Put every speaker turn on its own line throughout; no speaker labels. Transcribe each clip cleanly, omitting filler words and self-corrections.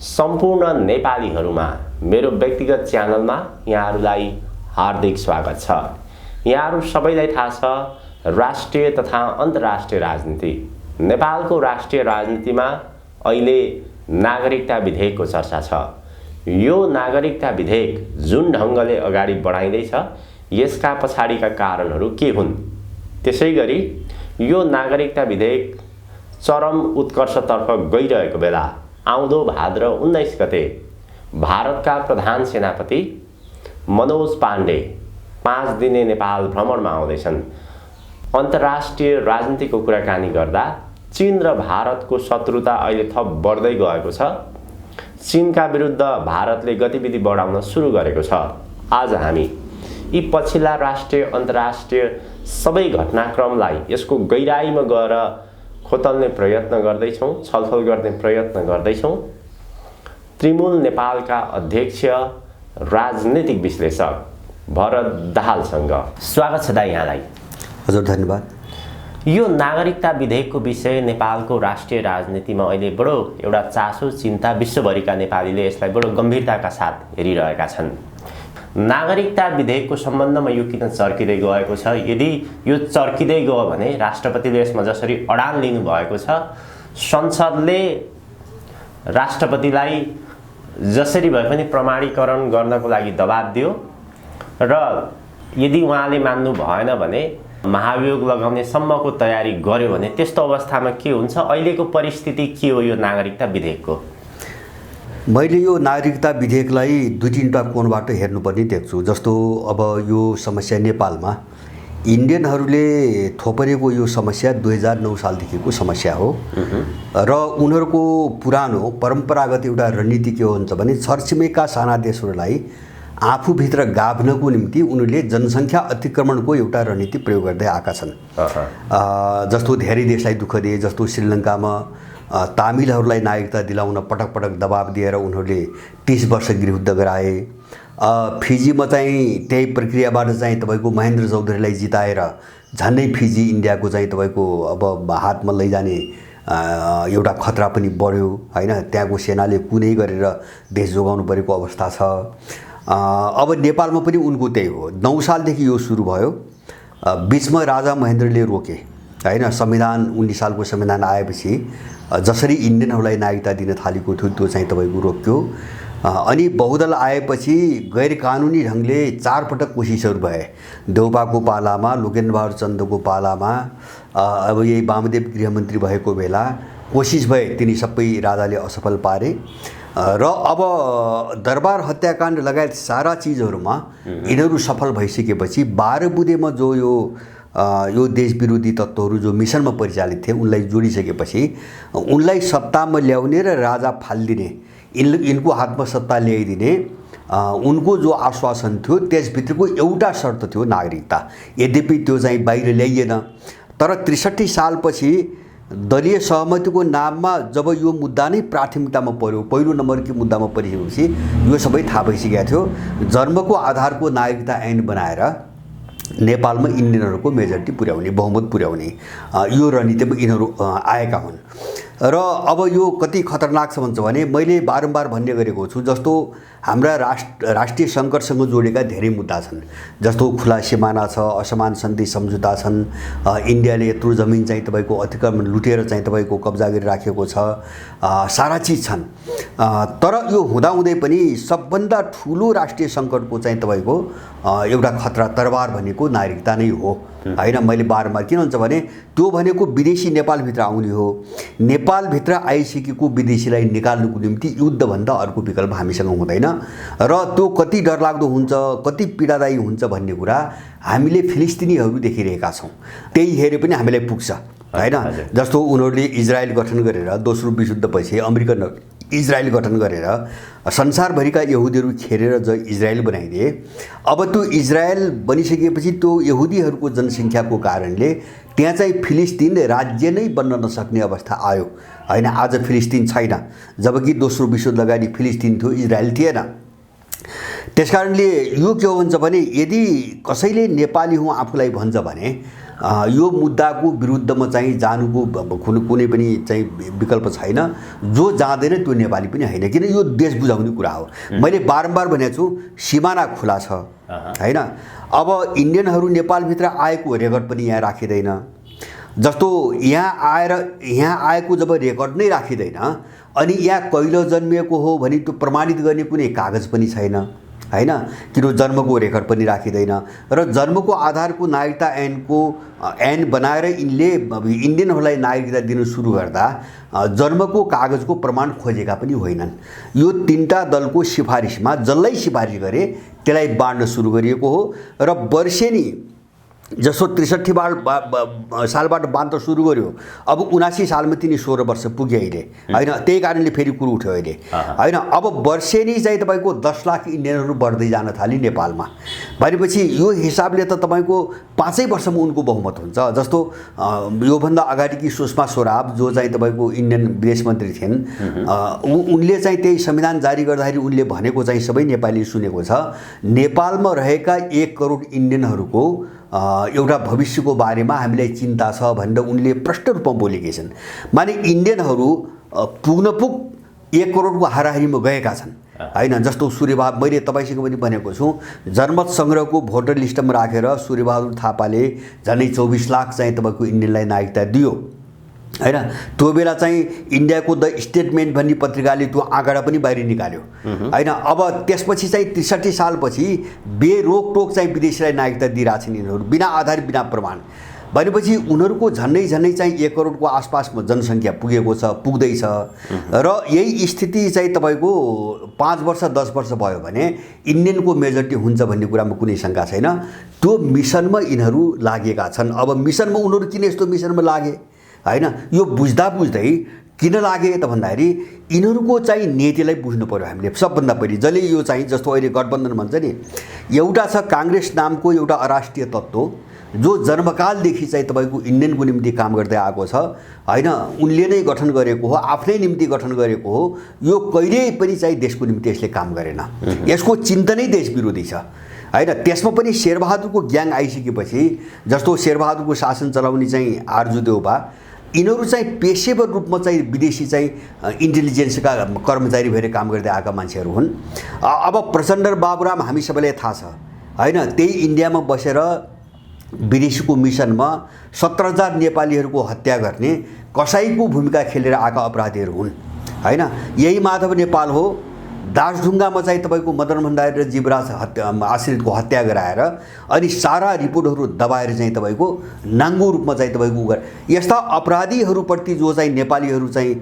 सम्पूर्ण नेपालीहरुमा मेरो व्यक्तिगत च्यानलमा यहाँहरुलाई हार्दिक स्वागत छ। यहाँहरु सबैलाई थाहा छ राष्ट्रिय तथा अन्तर्राष्ट्रिय राजनीति नेपालको राष्ट्रिय राजनीतिमा अहिले नागरिकता विधेयकको चर्चा छ। यो नागरिकता विधेयक जुन ढंगले अगाडि बढाइँदैछ यसका पछाडीका कारणहरु के हुन्? त्यसैगरी यो नागरिकता विधेयक चरम उत्कर्षतर्फ गइरहेको बेला आउँदो भाद्र 19 गते भारतका प्रधान सेनापति मनोज पाण्डे 5 दिने नेपाल भ्रमणमा आउँदैछन्। अन्तर्राष्ट्रिय राजनीतिको कुराकानी गर्दा चीन र भारतको शत्रुता अहिले थप बढ्दै गएको छ। चीनका विरुद्ध भारतले गतिविधि बढाउन सुरु गरेको छ। आज हामी यी पछिल्ला राष्ट्रिय अन्तर्राष्ट्रिय सबै घटनाक्रमलाई यसको गहिराईमा गएर खोतल्ने प्रयत्न गर्दैछौं, छलफल गर्ने प्रयत्न गर्दैछौं। त्रिमूल नेपालका अध्यक्ष राजनीतिक विश्लेषक भरत दाहालसँग स्वागत छ दाइ यहाँलाई।
हजुर धन्यवाद।
यो नागरिकता विधेयकको विषय नेपालको राष्ट्रिय राजनीतिमा अहिले बडो एउटा चासो चिन्ता विश्वभरिका नेपालीले यसलाई बडो गम्भीरताका साथ हेरिरहेका छन्। नागरिकता विधेयकको सम्बन्धमा यो किन चर्किदै गएको छ? यदि यो चर्किदै गयो भने राष्ट्रपतिले यसमा जसरी अडान लिनु भएको छ, संसदले राष्ट्रपतिलाई जसरी भए पनि प्रमाणीकरण गर्नको लागि दबाब दियो र यदि उहाँले मान्नु भएन भने महाभियोग लगाउने सम्मको तयारी गर्यो भने त्यस्तो अवस्थामा के हुन्छ? अहिलेको परिस्थिति के हो यो नागरिकता विधेयकको?
मैले यो नागरिकता विधेयकलाई दुई तीनटा कोणबाट हेर्नुपर्ने देख्छु। जस्तो अब यो समस्या नेपालमा इन्डियनहरूले थोपरेको यो समस्या 2009 सालदेखिको समस्या हो र उनीहरूको पुरानो परम्परागत एउटा रणनीति के हुन्छ भने छरछिमेकका साना देशहरूलाई आफूभित्र गाभ्नको निम्ति उनीहरूले जनसङ्ख्या अतिक्रमणको एउटा रणनीति प्रयोग गर्दै आएका छन्। जस्तो धेरै देशलाई दुःख दिए, जस्तो श्रीलङ्कामा तामिलहरूलाई नागरिकता दिलाउन पटक पटक दबाब दिएर उनीहरूले 30 वर्ष गृहयुद्ध गराए। फिजीमा चाहिँ त्यही प्रक्रियाबाट चाहिँ तपाईको महेन्द्र चौधरीलाई जिताएर झन्डै फिजी इन्डियाको चाहिँ तपाईको अब हातमा लैजाने एउटा खतरा पनि बढ्यो हैन। त्यहाँको सेनाले कुनै गरेर देश जोगाउनु परेको अवस्था छ। अब नेपालमा पनि उनको त्यही हो। 9 सालदेखि यो सुरु भयो। बीचमा राजा महेन्द्रले रोके हैन। संविधान 19 सालको संविधान आएपछि जसरी इन्डियनहरूलाई नागरिकता दिन थालेको थियो त्यो चाहिँ तपाईको रोक्यो। अनि बहुदल आएपछि गैर कानुनी ढंगले 4 पटक कोसिसहरू भए। देउपाको पालामा, लोकेन्द्रबहादुर चन्दको पालामा, अब यही वामदेव गृहमन्त्री भएको बेला कोसिस भए, तिनी सबै राजाले असफल पारे र अब दरबार हत्याकाण्ड लगायत सारा चीजहरुमा यिनीहरू सफल भइसकेपछि 12 बुँदेमा जो यो देश विरोधी तत्त्वहरू जो मिसनमा परिचालित थिए उनलाई जोडिसकेपछि उनलाई सत्तामा ल्याउने र राजा फाल्दिने, इनको हातमा सत्ता ल्याइदिने उनको जो आश्वासन थियो त्यसभित्रको एउटा शर्त थियो नागरिकता। यद्यपि त्यो चाहिँ बाहिर ल्याइएन। तर 63 सालपछि दलीय सहमतिको नाममा जब यो मुद्दा नै प्राथमिकतामा पर्यो, पहिलो नम्बरको मुद्दामा परिसकेपछि यो सबै थाहा भइसकेको थियो। जन्मको आधारको नागरिकता ऐन बनाएर नेपालमा इन्डियनहरूको मेजोरिटी पुर्याउने, बहुमत पुर्याउने यो रणनीतिमा यिनीहरू आएका हुन्। र अब यो कति खतरनाक छ भन्छ भने मैले बारम्बार भन्ने गरेको छु, जस्तो हाम्रा राष्ट्रिय सङ्कटसँग जोडेका धेरै मुद्दा छन्। जस्तो खुला सिमाना छ, असमान सन्धि सम्झौता छन्, इन्डियाले यत्रो जमिन चाहिँ तपाईको अतिक्रमण लुटेर चाहिँ तपाईको कब्जा गरिराखेको छ, सारा चीज छन्। तर यो हुँदाहुँदै पनि सबभन्दा ठुलो राष्ट्रिय सङ्कटको चाहिँ तपाईको एउटा खतरा तरबार भनेको नागरिकता नै हो हैन। मैले बारम्बार किन भन्छ भने त्यो भनेको विदेशी नेपालभित्र आउने हो। नेपालभित्र आइसकेको विदेशीलाई निकाल्नुको निम्ति युद्धभन्दा अर्को विकल्प हामीसँग हुँदैन र त्यो कति डरलाग्दो हुन्छ, कति पीडादायी हुन्छ भन्ने कुरा हामीले फिलिस्तिनीहरू देखिरहेका छौँ। त्यही हेरे पनि हामीलाई पुग्छ हैन। जस्तो उनीहरूले इजरायल गठन गरेर दोस्रो विश्वयुद्धपछि अमेरिकन इजरायल गठन गरेर संसारभरिका यहुदीहरू खेरेर जो इजरायल बनाइदिए। अब त्यो इजरायल बनिसकेपछि त्यो यहुदीहरूको जनसङ्ख्याको कारणले त्यहाँ चाहिँ फिलिस्तिन राज्य नै बन्न नसक्ने अवस्था आयो हैन। आज फिलिस्तिन छैन, जबकि दोस्रो विश्वयुद्ध अगाडि फिलिस्तिन थियो, इजरायल थिएन। त्यसकारणले यो के हो भन्छ भने यदि कसैले नेपाली हुँ आफूलाई भन्छ भने यो मुद्दाको विरुद्धमा चाहिँ जानुको कुनै पनि चाहिँ विकल्प छैन। जो जाँदैन त्यो नेपाली पनि होइन, किन यो देश बुझाउने कुरा हो। मैले बारम्बार भनेको छु सिमाना खुला छ होइन। अब इन्डियनहरू नेपालभित्र आएको रेकर्ड पनि यहाँ राखिँदैन। जस्तो यहाँ आएको जब रेकर्ड नै राखिँदैन अनि यहाँ कहिले जन्मिएको हो भने त्यो प्रमाणित गर्ने कुनै कागज पनि छैन होइन, किन जन्मको रेकर्ड पनि राखिँदैन। र जन्मको आधारको नागरिकता ऐन बनाएर यिनले इन्डियनहरूलाई नागरिकता दिन सुरु गर्दा जन्मको कागजको प्रमाण खोजेका पनि होइनन्। यो तीनटा दलको सिफारिसमा जसलाई सिफारिस गरे त्यसलाई बाँड्न सुरु गरिएको हो। र वर्षेनी जसो 63 सालबाट बाँड्न सुरु गर्यो, अब 79 सालमा तिनी 16 वर्ष पुगे अहिले होइन। त्यही कारणले फेरि कुरो उठ्यो अहिले होइन। अब वर्षेनी चाहिँ तपाईँको 10 लाख इन्डियनहरू बढ्दै जान थाले नेपालमा भनेपछि यो हिसाबले त तपाईँको 5 वर्षमा उनको बहुमत हुन्छ। जस्तो योभन्दा अगाडिकी सुषमा स्वराज जो चाहिँ तपाईँको इन्डियन विदेश मन्त्री थिइन्, उनले चाहिँ त्यही संविधान जारी गर्दाखेरि उनले भनेको चाहिँ सबै नेपालीले सुनेको छ, नेपालमा रहेका 1 करोड इन्डियनहरूको एउटा भविष्यको बारेमा हामीलाई चिन्ता छ भनेर उनले प्रष्ट रूपमा बोलेका छन्। माने इन्डियनहरू पुग्नपुग 1 करोडको हाराहारीमा गएका छन् होइन। जस्तो सूर्यबहादुर, मैले तपाईँसँग पनि भनेको छु, जनमत सङ्ग्रहको भोटर लिस्टमा राखेर सूर्यबहादुर थापाले झन्डै 24 लाख चाहिँ तपाईँको इन्डियनलाई नागरिकता दियो होइन। त्यो बेला चाहिँ इन्डियाको द स्टेटमेन्ट भन्ने पत्रिकाले त्यो आँकडा पनि बाहिर निकाल्यो होइन। अब त्यसपछि चाहिँ 63 सालपछि बेरोकटोक चाहिँ विदेशीलाई नागरिकता दिइरहेछन् यिनीहरू बिना आधार बिना प्रमाण भनेपछि उनीहरूको झन्डै चाहिँ 1 करोडको आसपासमा जनसङ्ख्या पुगेको छ, पुग्दैछ। र यही स्थिति चाहिँ तपाईँको 5 वर्ष 10 वर्ष भयो भने इन्डियनको मेजोरिटी हुन्छ भन्ने कुरामा कुनै शङ्का छैन। त्यो मिसनमा यिनीहरू लागेका छन्। अब मिसनमा उनीहरू किन यस्तो मिसनमा लागे होइन, यो बुझ्दा बुझ्दै किन लागे त भन्दाखेरि यिनीहरूको चाहिँ नीतिलाई बुझ्नु पर्यो हामीले सबभन्दा पहिले। जसले यो चाहिँ जस्तो अहिले गठबन्धन भन्छ नि, एउटा छ काङ्ग्रेस नामको एउटा अराष्ट्रिय तत्त्व जो जन्मकालदेखि चाहिँ तपाईँको इन्डियनको निम्ति काम गर्दै आएको छ होइन। उनले नै गठन गरेको हो, आफ्नै निम्ति गठन गरेको हो। यो कहिल्यै पनि चाहिँ देशको निम्ति यसले काम गरेन, यसको चिन्तनै देश विरोधी छ होइन। त्यसमा पनि शेरबहादुरको ग्याङ आइसकेपछि जस्तो शेरबहादुरको शासन चलाउने चाहिँ आरजु देउबा, यिनीहरू चाहिँ पेशेवर रूपमा चाहिँ विदेशी चाहिँ इन्टेलिजेन्सका कर्मचारी भएर काम गर्दै आएका मान्छेहरू हुन्। अब प्रचण्ड र बाबुराम हामी सबैलाई थाहा छ होइन, त्यही इन्डियामा बसेर विदेशीको मिसनमा 17,000 नेपालीहरूको हत्या गर्ने कसाईको भूमिका खेलेर आएका अपराधीहरू हुन् होइन। यही माधव नेपाल हो, दासढुङ्गामा चाहिँ तपाईँको मदन भण्डारी र जीवराज आश्रितको हत्या गराएर अनि सारा रिपोर्टहरू दबाएर चाहिँ तपाईँको नाङ्गो रूपमा चाहिँ तपाईँको यस्ता अपराधीहरूप्रति जो चाहिँ नेपालीहरू चाहिँ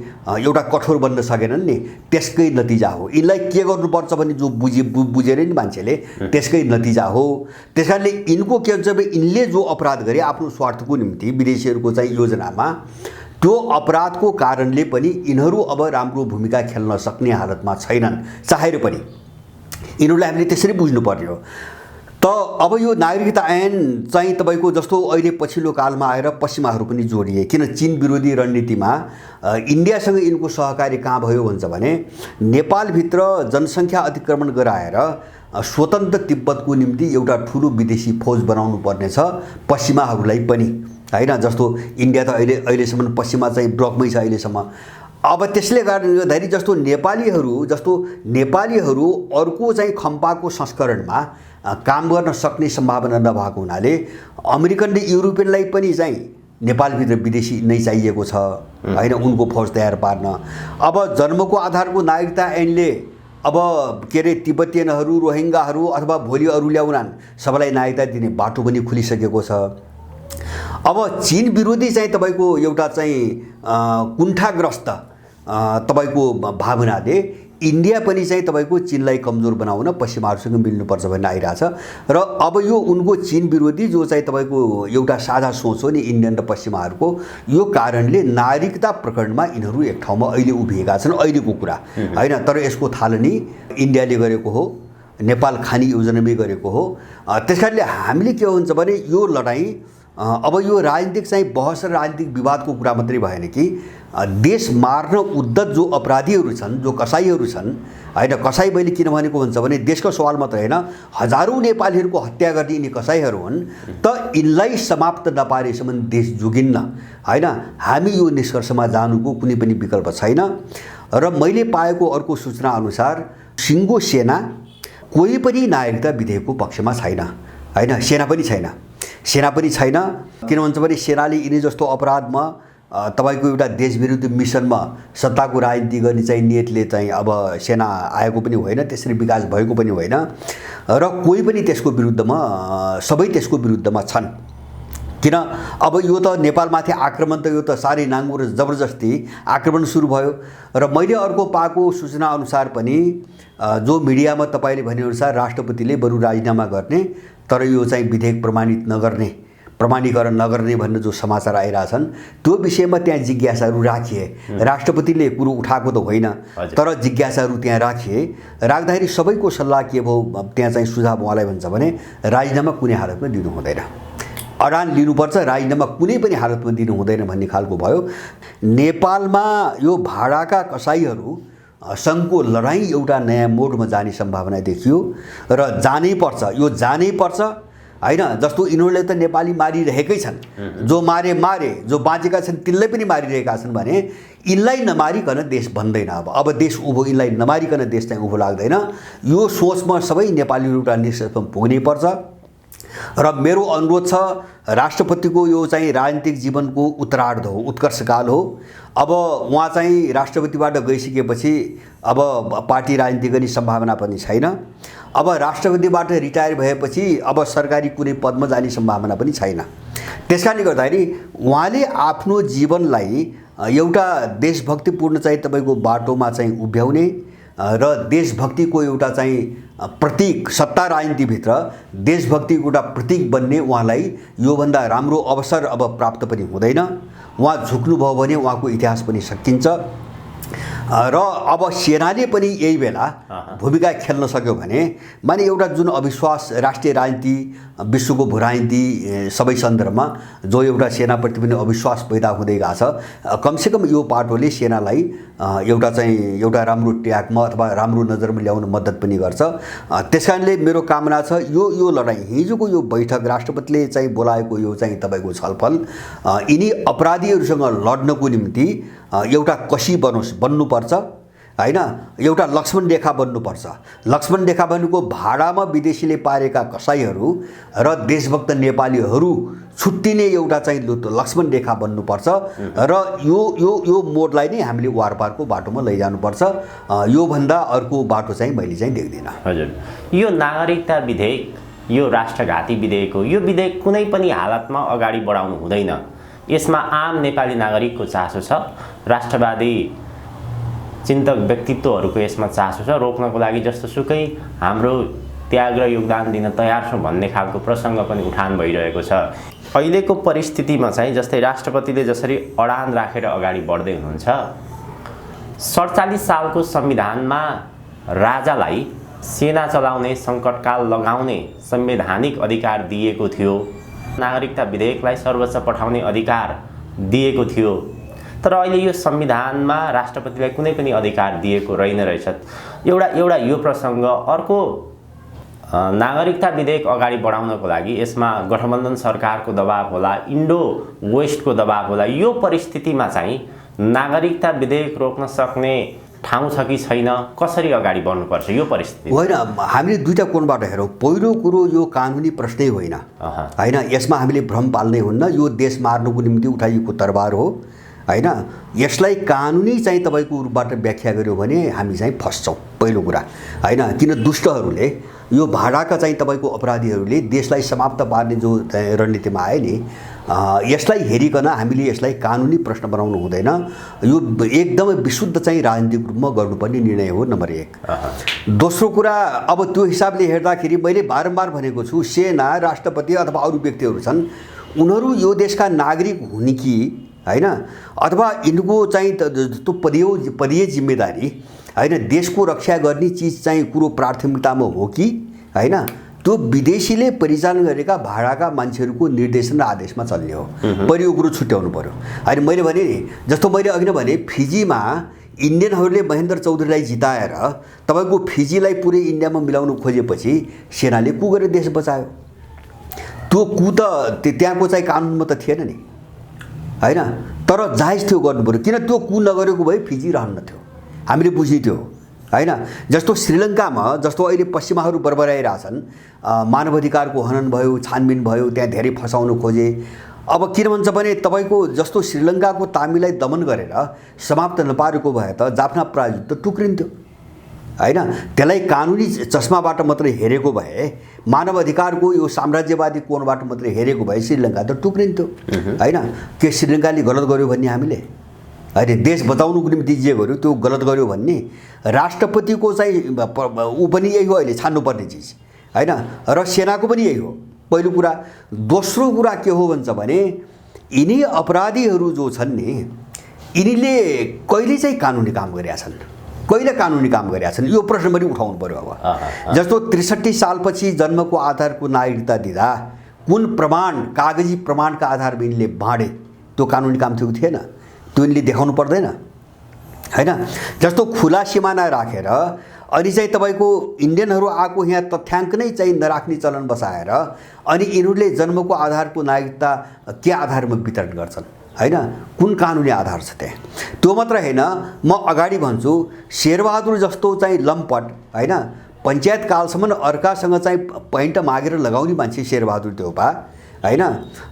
एउटा कठोर बन्न सकेनन् नि, त्यसकै नतिजा हो। यिनलाई के गर्नुपर्छ भन्ने जो बुझेर नि मान्छेले त्यसकै नतिजा हो। त्यस कारणले यिनको के हुन्छ भने यिनले जो अपराध गरे आफ्नो स्वार्थको निम्ति विदेशीहरूको चाहिँ योजनामा, त्यो अपराधको कारणले पनि यिनीहरू अब राम्रो भूमिका खेल्न सक्ने हालतमा छैनन् चाहेर पनि। यिनीहरूलाई हामीले त्यसरी बुझ्नु पर्ने हो। त अब यो नागरिकता ऐन चाहिँ तपाईँको जस्तो अहिले पछिल्लो कालमा आएर पश्चिमाहरू पनि जोडिए, किन चीन विरोधी रणनीतिमा इन्डियासँग यिनको सहकारी कहाँ भयो भन्छ भने नेपालभित्र जनसङ्ख्या अतिक्रमण गराएर स्वतन्त्र तिब्बतको निम्ति एउटा ठुलो विदेशी फौज बनाउनु पर्नेछ पश्चिमाहरूलाई पनि होइन। जस्तो इन्डिया त अहिलेसम्म पश्चिमा चाहिँ ब्लकमै छ अहिलेसम्म। अब त्यसले गर्दाखेरि जस्तो नेपालीहरू अर्को चाहिँ खम्पाको संस्करणमा काम गर्न सक्ने सम्भावना नभएको हुनाले अमेरिकन र युरोपियनलाई पनि चाहिँ नेपालभित्र विदेशी नै चाहिएको छ होइन, उनको फौज तयार पार्न। अब जन्मको आधारको नागरिकता ऐनले अब के अरे तिब्बतीयनहरू, रोहिङ्गाहरू अथवा भोलि अरू ल्याउलान् सबैलाई नागरिकता दिने बाटो पनि खुलिसकेको छ। अब चीन विरोधी चाहिँ तपाईँको एउटा चाहिँ कुण्ठाग्रस्त तपाईँको भावनाले इन्डिया पनि चाहिँ तपाईँको चीनलाई कमजोर बनाउन पश्चिमाहरूसँग मिल्नुपर्छ भन्ने आइरहेछ। र अब यो उनको चीन विरोधी जो चाहिँ तपाईँको एउटा साझा सोच हो नि इन्डियन र पश्चिमाहरूको, यो कारणले नागरिकता प्रकरणमा यिनीहरू एक ठाउँमा अहिले उभिएका छन् अहिलेको कुरा होइन। तर यसको थालनी इन्डियाले गरेको हो, नेपाल खानी योजनामै गरेको हो। त्यस कारणले हामीले के हुन्छ भने यो लडाईँ अब यो राजनीतिक चाहिँ बहस र राजनीतिक विवादको कुरा मात्रै भएन कि देश मार्न उद्धत जो अपराधीहरू छन्, जो कसाईहरू छन् होइन, कसाई मैले किन भनेको भन्छ भने देशको सवाल मात्र होइन, हजारौँ नेपालीहरूको हत्या गर्ने यिनी कसाईहरू हुन्। त यिनलाई समाप्त नपारेसम्म देश जोगिन्न होइन। हामी यो निष्कर्षमा जानुको कुनै पनि विकल्प छैन। र मैले पाएको अर्को सूचना अनुसार सिङ्गो सेना कोही पनि नागरिकता विधेयकको पक्षमा छैन होइन, सेना पनि छैन। किन भन्छ भने सेनाले यिनी जस्तो अपराधमा तपाईको एउटा देशविरुद्ध मिसनमा सत्ताको राजनीति गर्ने चाहिँ नियतले चाहिँ अब सेना आएको पनि होइन, त्यसरी विकास भएको पनि होइन र कोही पनि त्यसको विरुद्धमा सबै त्यसको विरुद्धमा छन्। किन अब यो त नेपालमाथि आक्रमण त यो त साह्रै नाङ्गो र जबरजस्ती आक्रमण सुरु भयो। र मैले अर्को पाएको सूचना अनुसार पनि जो मिडियामा तपाईँले भनेअनुसार राष्ट्रपतिले बरु राजीनामा गर्ने तर यो चाहिँ विधेयक प्रमाणीकरण नगर्ने भन्ने जो समाचार आइरहेछन् त्यो विषयमा त्यहाँ जिज्ञासाहरू राखिए। राष्ट्रपतिले कुरो उठाएको त होइन तर जिज्ञासाहरू त्यहाँ राखिए। राख्दाखेरि सबैको सल्लाह के भयो, त्यहाँ चाहिँ सुझाव उहाँलाई भन्छ भने राजीनामा कुनै हालतमा दिनु हुँदैन, अडान लिनुपर्छ, राजीनामा कुनै पनि हालतमा दिनु हुँदैन भन्ने खालको भयो। नेपालमा यो भाडाका कसाईहरू सङ्घको लडाईँ एउटा नयाँ मोडमा जाने सम्भावना देखियो र जानै पर्छ होइन। जस्तो यिनीहरूले त नेपाली मारिरहेकै छन्, जो मारे जो बाँचेका छन् तिनलाई पनि मारिरहेका छन् भने यिनलाई नमारिकन देश बन्दैन। अब देश उभो, यिनलाई नमारिकन देश चाहिँ उभो लाग्दैन। यो सोचमा सबै नेपालीहरू एउटा निष्कर्षमा पुग्नै पर्छ। र मेरो अनुरोध छ, राष्ट्रपतिको यो चाहिँ राजनीतिक जीवनको उत्तरार्ध हो, उत्कर्षकाल हो। अब उहाँ चाहिँ राष्ट्रपतिबाट गइसकेपछि अब पार्टी राजनीति गर्ने सम्भावना पनि छैन। अब राष्ट्रपतिबाट रिटायर भएपछि अब सरकारी कुनै पदमा जाने सम्भावना पनि छैन। त्यसकारणले गर्दाखेरि उहाँले आफ्नो जीवनलाई एउटा देशभक्तिपूर्ण चाहिँ तपाईँको बाटोमा चाहिँ उभ्याउने र देशभक्तिको एउटा चाहिँ प्रतीक, सत्ता राजनीतिभित्र देशभक्तिको एउटा प्रतीक बन्ने उहाँलाई योभन्दा राम्रो अवसर अब प्राप्त पनि हुँदैन। उहाँ झुक्नुभयो भने उहाँको इतिहास पनि सकिन्छ। र अब सेनाले पनि यही बेला भूमिका खेल्न सक्यो भने माने एउटा जुन अविश्वास राष्ट्रिय राजनीति, विश्वको भूराजनीति सबै सन्दर्भमा जो एउटा सेनाप्रति पनि अविश्वास पैदा हुँदै गएको छ, कमसेकम यो पाटोले सेनालाई एउटा राम्रो ट्र्याकमा अथवा राम्रो नजरमा ल्याउन मद्दत पनि गर्छ। त्यसकारणले मेरो कामना छ यो लडाईँ, हिजोको यो बैठक, राष्ट्रपतिले चाहिँ बोलाएको यो चाहिँ तपाईँको छलफल यिनी अपराधीहरूसँग लड्नको निम्ति एउटा कसी बन्नुपर्छ होइन, एउटा लक्ष्मण रेखा बन्नुपर्छ। लक्ष्मण रेखा भनेको भाडामा विदेशीले पारेका कसाईहरू र देशभक्त नेपालीहरू छुट्टिने एउटा चाहिँ लक्ष्मण रेखा बन्नुपर्छ। र यो मोडलाई नै हामीले वारपारको बाटोमा लैजानुपर्छ। योभन्दा अर्को बाटो चाहिँ मैले चाहिँ देख्दिनँ।
हजुर, यो नागरिकता विधेयक, यो राष्ट्रघाती विधेयक हो। यो विधेयक कुनै पनि हालतमा अगाडि बढाउनु हुँदैन। यसमा आम नेपाली नागरिकको चासो छ, राष्ट्रवादी चिन्तक व्यक्तित्वहरूको यसमा चासो छ। रोक्नको लागि जस्तोसुकै हाम्रो त्याग र योगदान दिन तयार छौँ भन्ने खालको प्रसङ्ग पनि उठान भइरहेको छ। अहिलेको परिस्थितिमा चाहिँ जस्तै राष्ट्रपतिले जसरी अडान राखेर अगाडि बढ्दै हुनुहुन्छ, 47 सालको संविधानमा राजालाई सेना चलाउने, सङ्कटकाल लगाउने संवैधानिक अधिकार दिएको थियो, नागरिकता विधेयकलाई सर्वोच्च पठाउने अधिकार दिएको थियो। तर अहिले यो संविधानमा राष्ट्रपतिलाई कुनै पनि अधिकार दिएको रहेछ। एउटा यो प्रसङ्ग। अर्को, नागरिकता विधेयक अगाडि बढाउनको लागि यसमा गठबन्धन सरकारको दबाब होला, इन्डो वेस्टको दबाब होला। यो परिस्थितिमा चाहिँ नागरिकता विधेयक रोक्न सक्ने ठाउँ छ कि छैन, कसरी अगाडि बढ्नुपर्छ यो परिस्थिति?
होइन, हामीले दुईटा कोणबाट हेरौँ। पहिलो कुरो, यो कानुनी प्रश्नै होइन होइन, यसमा हामीले भ्रम पाल्नै हुन्न। यो देश मार्नुको निम्ति उठाइएको तरबार हो होइन। यसलाई कानुनी चाहिँ तपाईँको रूपबाट व्याख्या गर्यो भने हामी चाहिँ फस्छौँ पहिलो कुरा होइन। किन दुष्टहरूले, यो भाडाका चाहिँ तपाईँको अपराधीहरूले देशलाई समाप्त पार्ने जो रणनीतिमा आए नि, यसलाई हेरिकन हामीले यसलाई कानुनी प्रश्न बनाउनु हुँदैन। यो एकदमै विशुद्ध चाहिँ राजनीतिक रूपमा गर्नुपर्ने निर्णय हो, नम्बर 1। दोस्रो कुरा, अब त्यो हिसाबले हेर्दाखेरि मैले बारम्बार भनेको छु, सेना, राष्ट्रपति अथवा अरू व्यक्तिहरू छन्, उनीहरू यो देशका नागरिक हुन् कि होइन, अथवा यिनको चाहिँ त्यो पदीय जिम्मेदारी होइन, देशको रक्षा गर्ने चिज चाहिँ कुरो प्राथमिकतामा हो कि होइन, त्यो विदेशीले परिचालन गरेका भाडाका मान्छेहरूको निर्देशन र आदेशमा चल्ने हो। पहिले यो कुरो छुट्याउनु पर्यो। अनि मैले भने नि, जस्तो मैले अघि नै भने फिजीमा इन्डियनहरूले महेन्द्र चौधरीलाई जिताएर तपाईँको फिजीलाई पुरै इन्डियामा मिलाउनु खोजेपछि सेनाले कु गरेर देश बचायो। त्यो कु त त्यहाँको चाहिँ कानुनमा त थिएन नि, होइन? तर जायज थियो गर्नु पर्यो, किन त्यो कु नगरेको भए फिजी रहन्न थियो, हामीले बुझ्ने थियो, होइन? जस्तो श्रीलङ्कामा जस्तो अहिले पश्चिमाहरू बरबराइरहेछन्, मानवाधिकारको हनन भयो, छानबिन भयो, त्यहाँ धेरै फसाउनु खोजे। अब किन भन्छ भने तपाईँको जस्तो श्रीलङ्काको तामिललाई दमन गरेर समाप्त नपारेको भए त जाफना प्रायद्वीप त टुक्रिन्थ्यो, होइन? त्यसलाई कानुनी चस्माबाट मात्रै हेरेको भए, मानव अधिकारको यो साम्राज्यवादी कोणबाट मात्रै हेरेको भए श्रीलङ्का त टुक्रिन्थ्यो, होइन? के श्रीलङ्काले गलत गर्यो भन्ने हामीले, होइन? देश बचाउनुको निम्ति जे गर्यो त्यो गलत गर्यो भन्ने राष्ट्रपतिको चाहिँ ऊ पनि यही हो अहिले छान्नुपर्ने चिज, होइन? र सेनाको पनि यही हो पहिलो कुरा। दोस्रो कुरा के हो भन्छ भने यिनी अपराधीहरू जो छन् नि, यिनीले कहिले चाहिँ कानुनी काम गरेका छन्, कहिले कानुनी काम गरेका छन्, यो प्रश्न पनि उठाउनु पर्यो। अब जस्तो 63 सालपछि जन्मको आधारको नागरिकता दिँदा कुन प्रमाण, कागजी प्रमाणका आधारमा यिनले बाँडे, त्यो कानुनी काम थियो थिएन? त्यो यिनले देखाउनु पर्दैन, होइन? जस्तो खुला सिमाना राखेर अनि चाहिँ तपाईँको इन्डियनहरू आएको यहाँ तथ्याङ्क नै चाहिँ नराख्ने चलन बसाएर अनि यिनीहरूले जन्मको आधारको नागरिकता के आधारमा वितरण गर्छन्, होइन? कुन कानुनी आधार छ त्यहाँ? त्यो मात्र होइन, म अगाडि भन्छु शेरबहादुर जस्तो चाहिँ लम्पट, होइन? पञ्चायत कालसम्म अर्कासँग चाहिँ पैन्ट मागेर लगाउने मान्छे शेरबहादुर देउपा, होइन?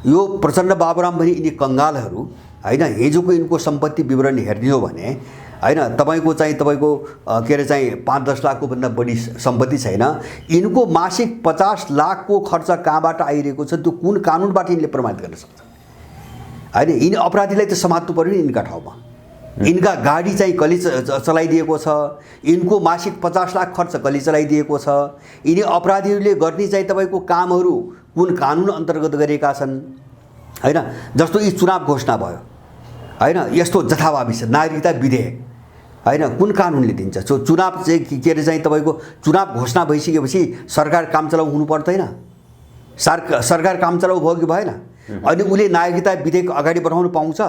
यो प्रचण्ड बाबुराम भने यिनी कङ्गालहरू, होइन? हिजोको यिनको सम्पत्ति विवरण हेर्ने हो भने, होइन, तपाईँको के अरे चाहिँ 5-10 लाखको भन्दा बढी सम्पत्ति छैन। यिनको मासिक 50 लाखको खर्च कहाँबाट आइरहेको छ, त्यो कुन कानुनबाट यिनले प्रमाणित गर्न सक्छ, होइन? यिनी अपराधीलाई त समात्नु पर्यो नि यिनका ठाउँमा। यिनका गाडी चाहिँ कसले चलाइदिएको छ, यिनको मासिक 50 लाख खर्च कसले चलाइदिएको छ, यिनी अपराधीहरूले गर्ने चाहिँ तपाईँको कामहरू कुन कानुन अन्तर्गत गरेका छन्, होइन? जस्तो यी चुनाव घोषणा भयो, होइन? यस्तो जथाभावी छ नागरिकता विधेयक, होइन? कुन कानुनले दिन्छ? चुनाव चाहिँ के अरे चाहिँ तपाईँको चुनाव घोषणा भइसकेपछि सरकार कामचलाउ हुनु पर्दैन? सरकार कामचलाउ भयो कि भएन? अनि उसले नागरिकता विधेयक अगाडि बढाउन पाउँछ,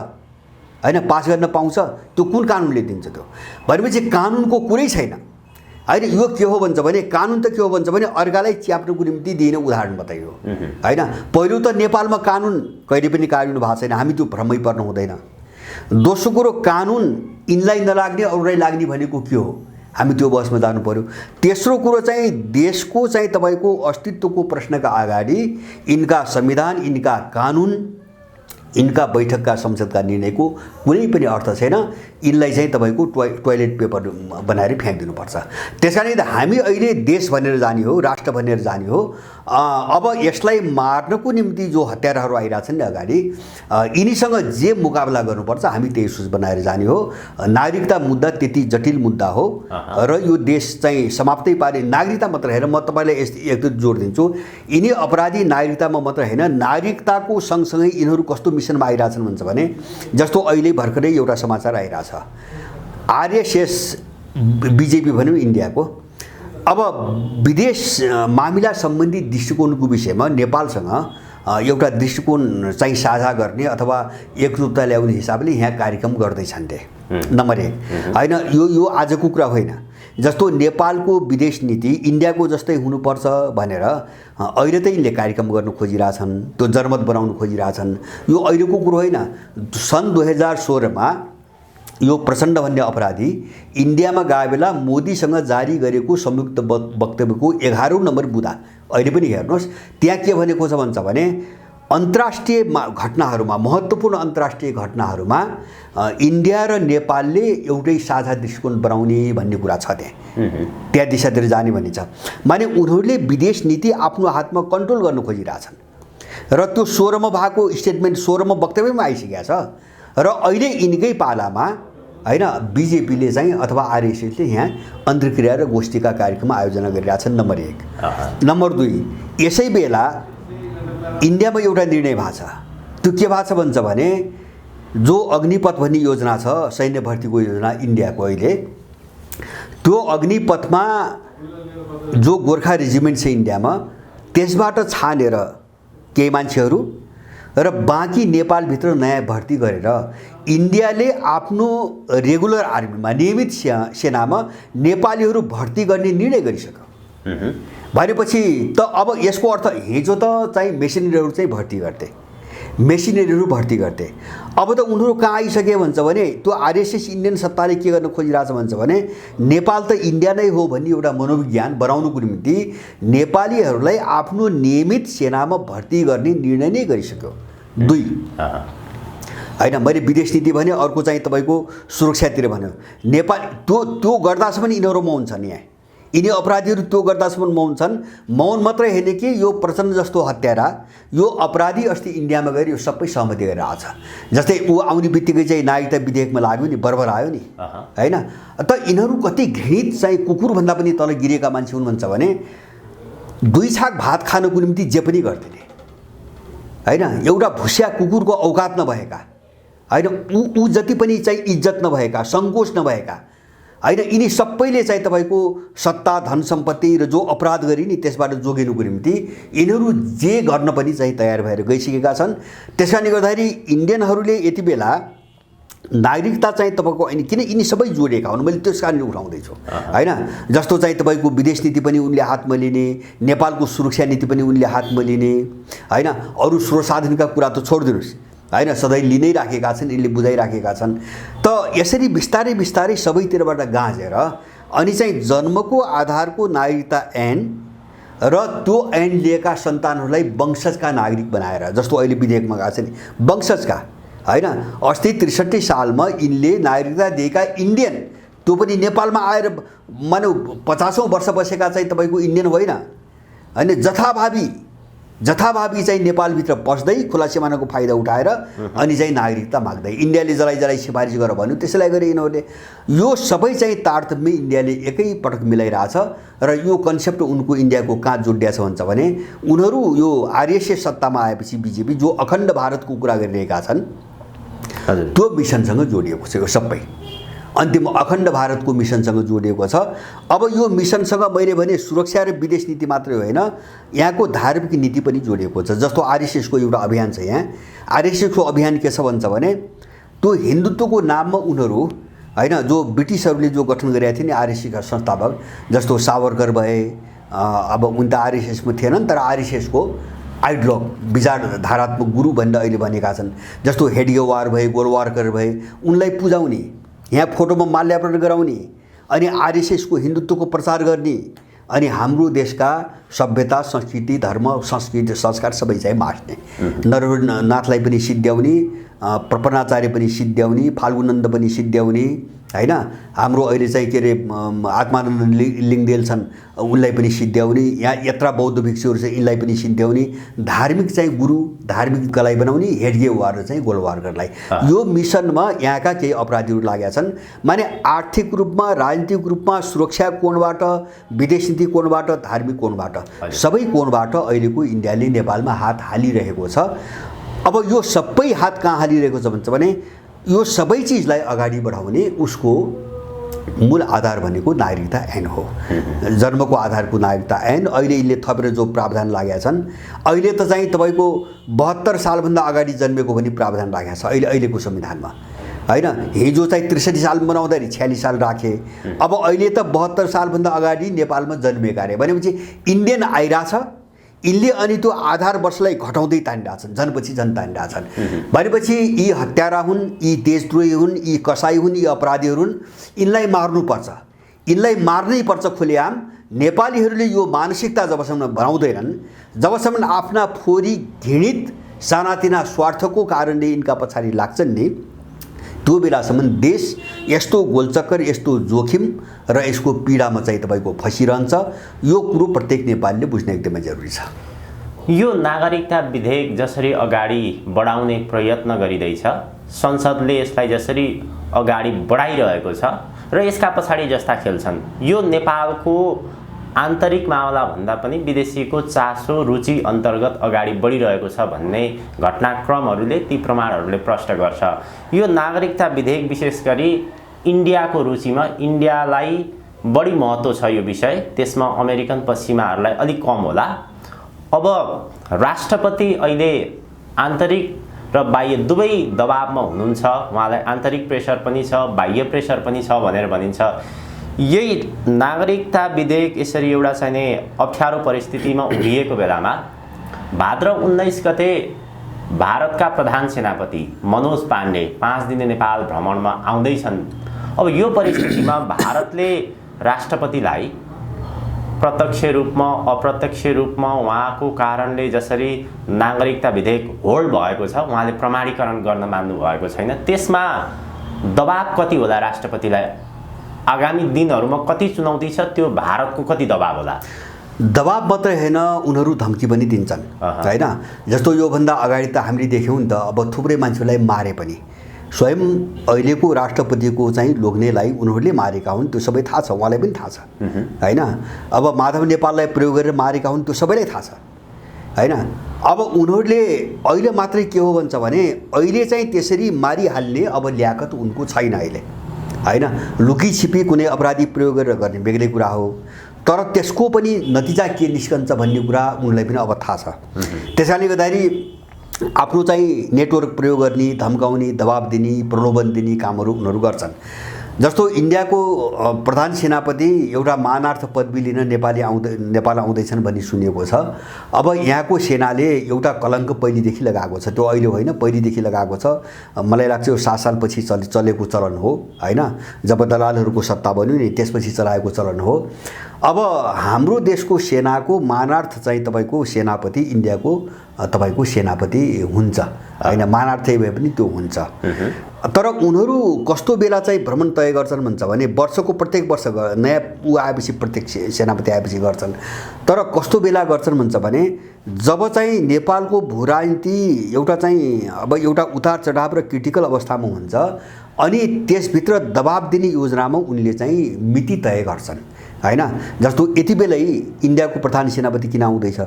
होइन? पास गर्न पाउँछ? त्यो कुन कानुनले दिन्छ? त्यो भनेपछि कानुनको कुरै छैन, होइन? यो के हो भन्छ भने कानुन त के हो भन्छ भने अर्कालाई च्याप्नुको निम्ति दिने उदाहरण बताइयो, होइन? पहिलो त नेपालमा कानुन कहिले पनि कार्यान्वयन भएको छैन, हामी त्यो भ्रमै पर्नु हुँदैन। दोस्रो कुरो कानुन यिनलाई नलाग्ने अरूलाई लाग्ने भनेको के हो, हामी त्यो बहसमा जानु पर्यो। तेस्रो कुरो चाहिँ देशको चाहिँ तपाईँको अस्तित्वको प्रश्नका अगाडि यिनका संविधान, यिनका कानुन, यिनका बैठकका संसदका निर्णयको कुनै पनि अर्थ छैन। यिनलाई चाहिँ तपाईँको टोयलेट पेपर बनाएर फ्याँकिदिनुपर्छ। त्यस कारण हामी अहिले देश भनेर जाने हो, राष्ट्र भनेर जाने हो। अब यसलाई मार्नको निम्ति जो हतियारहरू आइरहेछन् नि अगाडि, यिनीसँग जे मुकाबला गर्नुपर्छ हामी त्यही सोच बनाएर जाने हो। नागरिकता मुद्दा त्यति जटिल मुद्दा हो र यो देश चाहिँ समाप्तै पार्ने नागरिकता मात्र होइन। म तपाईँलाई एक जोड दिन्छु, यिनी अपराधी नागरिकतामा मात्र होइन, नागरिकताको सँगसँगै यिनीहरू कस्तो मिसनमा आइरहेछन् भन्छ भने जस्तो अहिले भर्खरै एउटा समाचार आइरहेछ, आरएसएस बिजेपी भनौँ इन्डियाको अब विदेश मामिला सम्बन्धी दृष्टिकोणको विषयमा नेपालसँग एउटा दृष्टिकोण चाहिँ साझा गर्ने अथवा एकरूपता ल्याउने हिसाबले यहाँ कार्यक्रम गर्दैछन् रे। नम्बर 1 होइन, यो आजको कुरा होइन। जस्तो नेपालको विदेश नीति इन्डियाको जस्तै हुनुपर्छ भनेर अहिले त यिनले कार्यक्रम गर्न खोजिरहेछन्, त्यो जनमत बनाउन खोजिरहेछन्। यो अहिलेको कुरो होइन। सन् 2016मा यो प्रचण्ड भन्ने अपराधी इन्डियामा गए बेला मोदीसँग जारी गरेको संयुक्त वक्तव्यको 11औं नम्बर बुँदा अहिले पनि हेर्नुहोस्, त्यहाँ के भनेको छ भन्छ भने अन्तर्राष्ट्रिय घटनाहरूमा, महत्त्वपूर्ण अन्तर्राष्ट्रिय घटनाहरूमा इन्डिया र नेपालले एउटै साझा दृष्टिकोण बनाउने भन्ने कुरा छ। त्यहाँ दिशातिर जाने भन्ने छ। माने उनीहरूले विदेश नीति आफ्नो हातमा कन्ट्रोल गर्न खोजिरहेछन् र त्यो 16मा भएको स्टेटमेन्ट 16मा वक्तव्यमा आइसकेको छ। र अहिले यिनकै पालामा होइन बिजेपीले चाहिँ अथवा आरएसएसले यहाँ अन्तर्क्रिया र गोष्ठीका कार्यक्रम आयोजना गरिरहेछन्। नम्बर 1। नम्बर 2, यसै बेला इन्डियामा एउटा निर्णय भएको छ। त्यो के भएको छ भन्छ भने जो अग्निपथ भन्ने योजना छ, सैन्य भर्तीको योजना इन्डियाको, अहिले त्यो अग्निपथमा जो गोर्खा रेजिमेन्ट छ इन्डियामा त्यसबाट छानेर केही मान्छेहरू र बाँकी नेपालभित्र नयाँ भर्ती गरेर इन्डियाले आफ्नो रेगुलर आर्मीमा नियमित सेनामा नेपालीहरू भर्ती गर्ने निर्णय गरिसक्यो। भनेपछि त अब यसको अर्थ हिजो त चाहिँ मेसिनरीहरू चाहिँ भर्ती गर्थे, मेसिनरीहरू भर्ती गर्थे। अब त उनीहरू कहाँ आइसके भन्छ भने त्यो आरएसएस इन्डियन सत्ताले के गर्न खोजिरहेछ भन्छ भने नेपाल त इन्डिया नै हो भन्ने एउटा मनोविज्ञान बनाउनुको निम्ति नेपालीहरूलाई आफ्नो नियमित सेनामा भर्ती गर्ने निर्णय नै गरिसक्यो। 2 होइन, मैले विदेश नीति भने, अर्को चाहिँ तपाईँको सुरक्षातिर भन्यो। नेपाल त्यो गर्दासम्म यिनीहरूमा हुन्छन्, यहाँ यिनी अपराधीहरू त्यो गर्दासम्म मौन छन्। मौन मात्रै होइन कि यो प्रचण्ड जस्तो हत्यारा, यो अपराधी अस्ति इन्डियामा गएर यो सबै सहमति गरेर आएको छ। जस्तै ऊ आउने बित्तिकै चाहिँ नागरिकता विधेयकमा लाग्यो नि, बर्बर आयो नि, होइन। त यिनीहरू कति घृणित चाहिँ कुकुरभन्दा पनि तल गिरेका मान्छे हुन् भन्छ भने 2 छाक भात खानुको निम्ति जे पनि गर्थे, होइन। एउटा भुस्या कुकुरको औकात नभएका, होइन, ऊ जति पनि चाहिँ इज्जत नभएका, सङ्कोच नभएका, होइन, यिनी सबैले चाहिँ तपाईँको सत्ता, धन सम्पत्ति र जो अपराध गरी नि त्यसबाट जोगिनुको निम्ति यिनीहरू जे गर्न पनि चाहिँ तयार भएर गइसकेका छन्। त्यस कारणले गर्दाखेरि इन्डियनहरूले यति बेला नागरिकता चाहिँ तपाईँको किन यिनी सबै जोडिएका हुन्, मैले त्यस कारणले उठाउँदैछु, होइन। जस्तो चाहिँ तपाईँको विदेश नीति पनि उनले हातमा लिने, नेपालको सुरक्षा नीति पनि उनले हातमा लिने, होइन। अरू स्रोत साधनका कुरा त छोडिदिनुहोस्, होइन, सधैँ लिनै राखेका छन्, यिनले बुझाइराखेका छन्। त यसरी बिस्तारै बिस्तारै सबैतिरबाट गाँजेर अनि चाहिँ जन्मको आधारको नागरिकता ऐन र त्यो ऐन लिएका सन्तानहरूलाई वंशजका नागरिक बनाएर, जस्तो अहिले विधेयकमा गएको छ नि, वंशजका, होइन। अस्ति 63 सालमा यिनले नागरिकता दिएका इन्डियन, त्यो पनि नेपालमा आएर मानौ 50औं वर्ष बसेका चाहिँ तपाईँको इन्डियन होइन, होइन, जथाभावी चाहिँ नेपालभित्र पस्दै खुला सिमानाको फाइदा उठाएर अनि चाहिँ नागरिकता माग्दै इन्डियाले जलाई सिफारिस गर भन्यो, त्यसैलाई गरे यिनीहरूले। यो सबै चाहिँ तारतम्य इन्डियाले एकैपटक मिलाइरहेछ र यो कन्सेप्ट उनको इन्डियाको कहाँ जोडिया छ भन्छ भने उनीहरू यो आरएसएस सत्तामा आएपछि बिजेपी जो अखण्ड भारतको कुरा गरिरहेका छन् त्यो मिसनसँग जोडिएको छ। यो सबै अन्तिम अखण्ड भारतको मिसनसँग जोडिएको छ। अब यो मिसनसँग मैले भने सुरक्षा र विदेश नीति मात्रै होइन, यहाँको धार्मिक नीति पनि जोडिएको छ। जस्तो आरएसएसको एउटा अभियान छ, यहाँ आरएसएसको अभियान के छ भन्छ भने त्यो हिन्दुत्वको नाममा उनीहरू, होइन, जो ब्रिटिसहरूले जो गठन गरेका थिए नि आरएसएसका संस्थापक, जस्तो सावरकर भए, अब उनी त आरएसएसमा थिएनन् तर आरएसएसको आइडियोलग विचारधारात्मक गुरु भनेर अहिले भनेका छन्। जस्तो हेडगेवार भए, गोलवारकर भए, उनलाई पुजाउने, यहाँ फोटोमा माल्यार्पण गराउने, अनि आरएसएसको हिन्दुत्वको प्रचार गर्ने, अनि हाम्रो देशका सभ्यता, संस्कृति, धर्म, संस्कृति, संस्कार सबै चाहिँ मास्ने, नरहरनाथलाई पनि सिद्ध्याउने, प्रपन्नाचार्य पनि सिद्ध्याउने, फाल्गुनन्द पनि सिद्ध्याउने, होइन। हाम्रो अहिले चाहिँ के अरे आत्मानन्द लिङ्गदेल छन्, उनलाई पनि सिद्ध्याउने, यहाँ यत्रा बौद्ध भिक्षुहरू चाहिँ यिनलाई पनि सिद्ध्याउने, धार्मिक चाहिँ गुरु, धार्मिक कलाई बनाउने हेडगेवार चाहिँ गोलवारकरलाई। यो मिसनमा यहाँका केही अपराधीहरू लागेका छन्। माने आर्थिक रूपमा, राजनीतिक रूपमा, सुरक्षा कोणबाट, विदेश नीति कोणबाट, धार्मिक कोणबाट, सबै कोणबाट अहिलेको इन्डियाले नेपालमा हात हालिरहेको छ। अब यो सबै हात कहाँ हालिरहेको छ भन्छ भने यो सबै चिजलाई अगाडि बढाउने उसको मूल आधार भनेको नागरिकता ऐन हो। जन्मको आधारको नागरिकता ऐन अहिले यिनले थपेर जो प्रावधान लागेका छन्, अहिले त चाहिँ तपाईँको 72 सालभन्दा अगाडि जन्मेको पनि प्रावधान लागेको छ अहिलेको संविधानमा, होइन। हिजो चाहिँ 63 साल बनाउँदाखेरि 46 साल राखे, अब अहिले त 72 सालभन्दा अगाडि नेपालमा जन्मेका अरे भनेपछि इन्डियन आइरहेछ, यिनले अनि त्यो आधार वर्षलाई घटाउँदै तानिरहेछन्, जनपछि जन तानिरहेछन्। भनेपछि यी हत्यारा हुन्, यी देशद्रोही हुन्, यी कसाई हुन्, यी अपराधीहरू हुन्, यिनलाई मार्नुपर्छ, यिनलाई मार्नै पर्छ खुलेआम। नेपालीहरूले यो मानसिकता जबसम्म बनाउँदैनन्, जबसम्म आफ्ना फोरी घृणित सानातिना स्वार्थको कारणले यिनका पछाडि लाग्छन् नि, त्यो बेलासम्म देश यस्तो गोलचक्कर, यस्तो जोखिम र यसको पीडामा चाहिँ तपाईँको फसिरहन्छ। यो कुरो प्रत्येक नेपालीले बुझ्न एकदमै जरुरी छ।
यो नागरिकता विधेयक जसरी अगाडि बढाउने प्रयत्न गरिँदैछ, संसदले यसलाई जसरी अगाडि बढाइरहेको छ र यसका पछाडि जस्ता खेल्छन्, यो नेपालको आन्तरिक मामला भन्दा पनि विदेशीको चासो, रुचि अन्तर्गत अगाडि बढिरहेको छ भन्ने घटनाक्रमहरूले, ती प्रमाणहरूले प्रश्न गर्छ। यो नागरिकता विधेयक विशेष गरी इन्डियाको रुचिमा, इन्डियालाई बढी महत्त्व छ यो विषय, त्यसमा अमेरिकन पश्चिमाहरूलाई अलिक कम होला। अब राष्ट्रपति अहिले आन्तरिक र बाह्य दुवै दबावमा हुनुहुन्छ, उहाँलाई आन्तरिक प्रेसर पनि छ, बाह्य प्रेसर पनि छ भनेर भनिन्छ। यही नागरिकता विधेयक यसरी एउटा चाहिँ अप्ठ्यारो परिस्थितिमा उभिएको बेलामा भाद्र 19 गते भारतका प्रधान सेनापति मनोज पाण्डे 5 दिने नेपाल भ्रमणमा आउँदैछन्। अब यो परिस्थितिमा भारतले राष्ट्रपतिलाई प्रत्यक्ष रूपमा अप्रत्यक्ष रूपमा उहाँको कारणले जसरी नागरिकता विधेयक होल्ड भएको छ, उहाँले प्रमाणीकरण गर्न मान्नु भएको छैन, त्यसमा दबाब कति होला राष्ट्रपतिलाई? आगामी दिनहरूमा कति चुनौती छ, त्यो भारतको कति दबाब होला?
दबाब मात्रै हैन, उनीहरू धम्की पनि दिन्छन् हैन। जस्तो योभन्दा अगाडि त हामीले देख्यौँ नि त, अब थुप्रै मान्छेलाई मारे पनि, स्वयं अहिलेको राष्ट्रपतिको चाहिँ लोग्नेलाई उनीहरूले मारेका हुन्, त्यो सबै थाहा छ, उहाँलाई पनि थाहा छ हैन। अब माधव नेपाललाई प्रयोग गरेर मारेका हुन्, त्यो सबैलाई थाहा छ हैन। अब उनीहरूले अहिले मात्रै के हो भन्छ भने अहिले चाहिँ त्यसरी मारिहाल्ने अब ल्याकत उनको छैन अहिले हैन। लुकी छिपी कुनै अपराधी प्रयोग गरेर गर्ने बेग्लै कुरा हो, तर त्यसको पनि नतिजा के निस्कन्छ भन्ने कुरा उनलाई पनि अब थाहा छ। त्यसैले गर्दाखेरि आफ्नो चाहिँ नेटवर्क प्रयोग गर्ने, धम्काउने, दबाब दिने, प्रलोभन दिने कामहरू उनीहरू गर्छन्। जस्तो इन्डियाको प्रधान सेनापति एउटा मानार्थ पदवी लिन नेपाल आउँदैछन् भन्ने सुनिएको छ। अब यहाँको सेनाले एउटा कलङ्क पहिलेदेखि लगाएको छ, त्यो अहिले होइन, पहिलेदेखि लगाएको छ। मलाई लाग्छ यो 7 सालपछि चलेको चलन हो हैन। जब दलालहरूको सत्ता बन्यो नि त्यसपछि चलाएको चलन हो। अब हाम्रो देशको सेनाको मानार्थ चाहिँ तपाईँको सेनापति इन्डियाको तपाईँको सेनापति हुन्छ हैन, मानार्थै भए पनि त्यो हुन्छ। तर उनीहरू कस्तो बेला चाहिँ भ्रमण तय गर्छन् भन्छ भने वर्षको प्रत्येक वर्ष नयाँ आएपछि प्रत्येक सेनापति आएपछि गर्छन्। तर कस्तो बेला गर्छन् भन्छ भने जब चाहिँ नेपालको भूराजनीति एउटा चाहिँ अब एउटा उतार चढाव र क्रिटिकल अवस्थामा हुन्छ, अनि त्यसभित्र दबाब दिने योजनामा उनले चाहिँ मिति तय गर्छन् हैन। जस्तो यति बेलै इन्डियाको प्रधान सेनापति किन आउँदैछ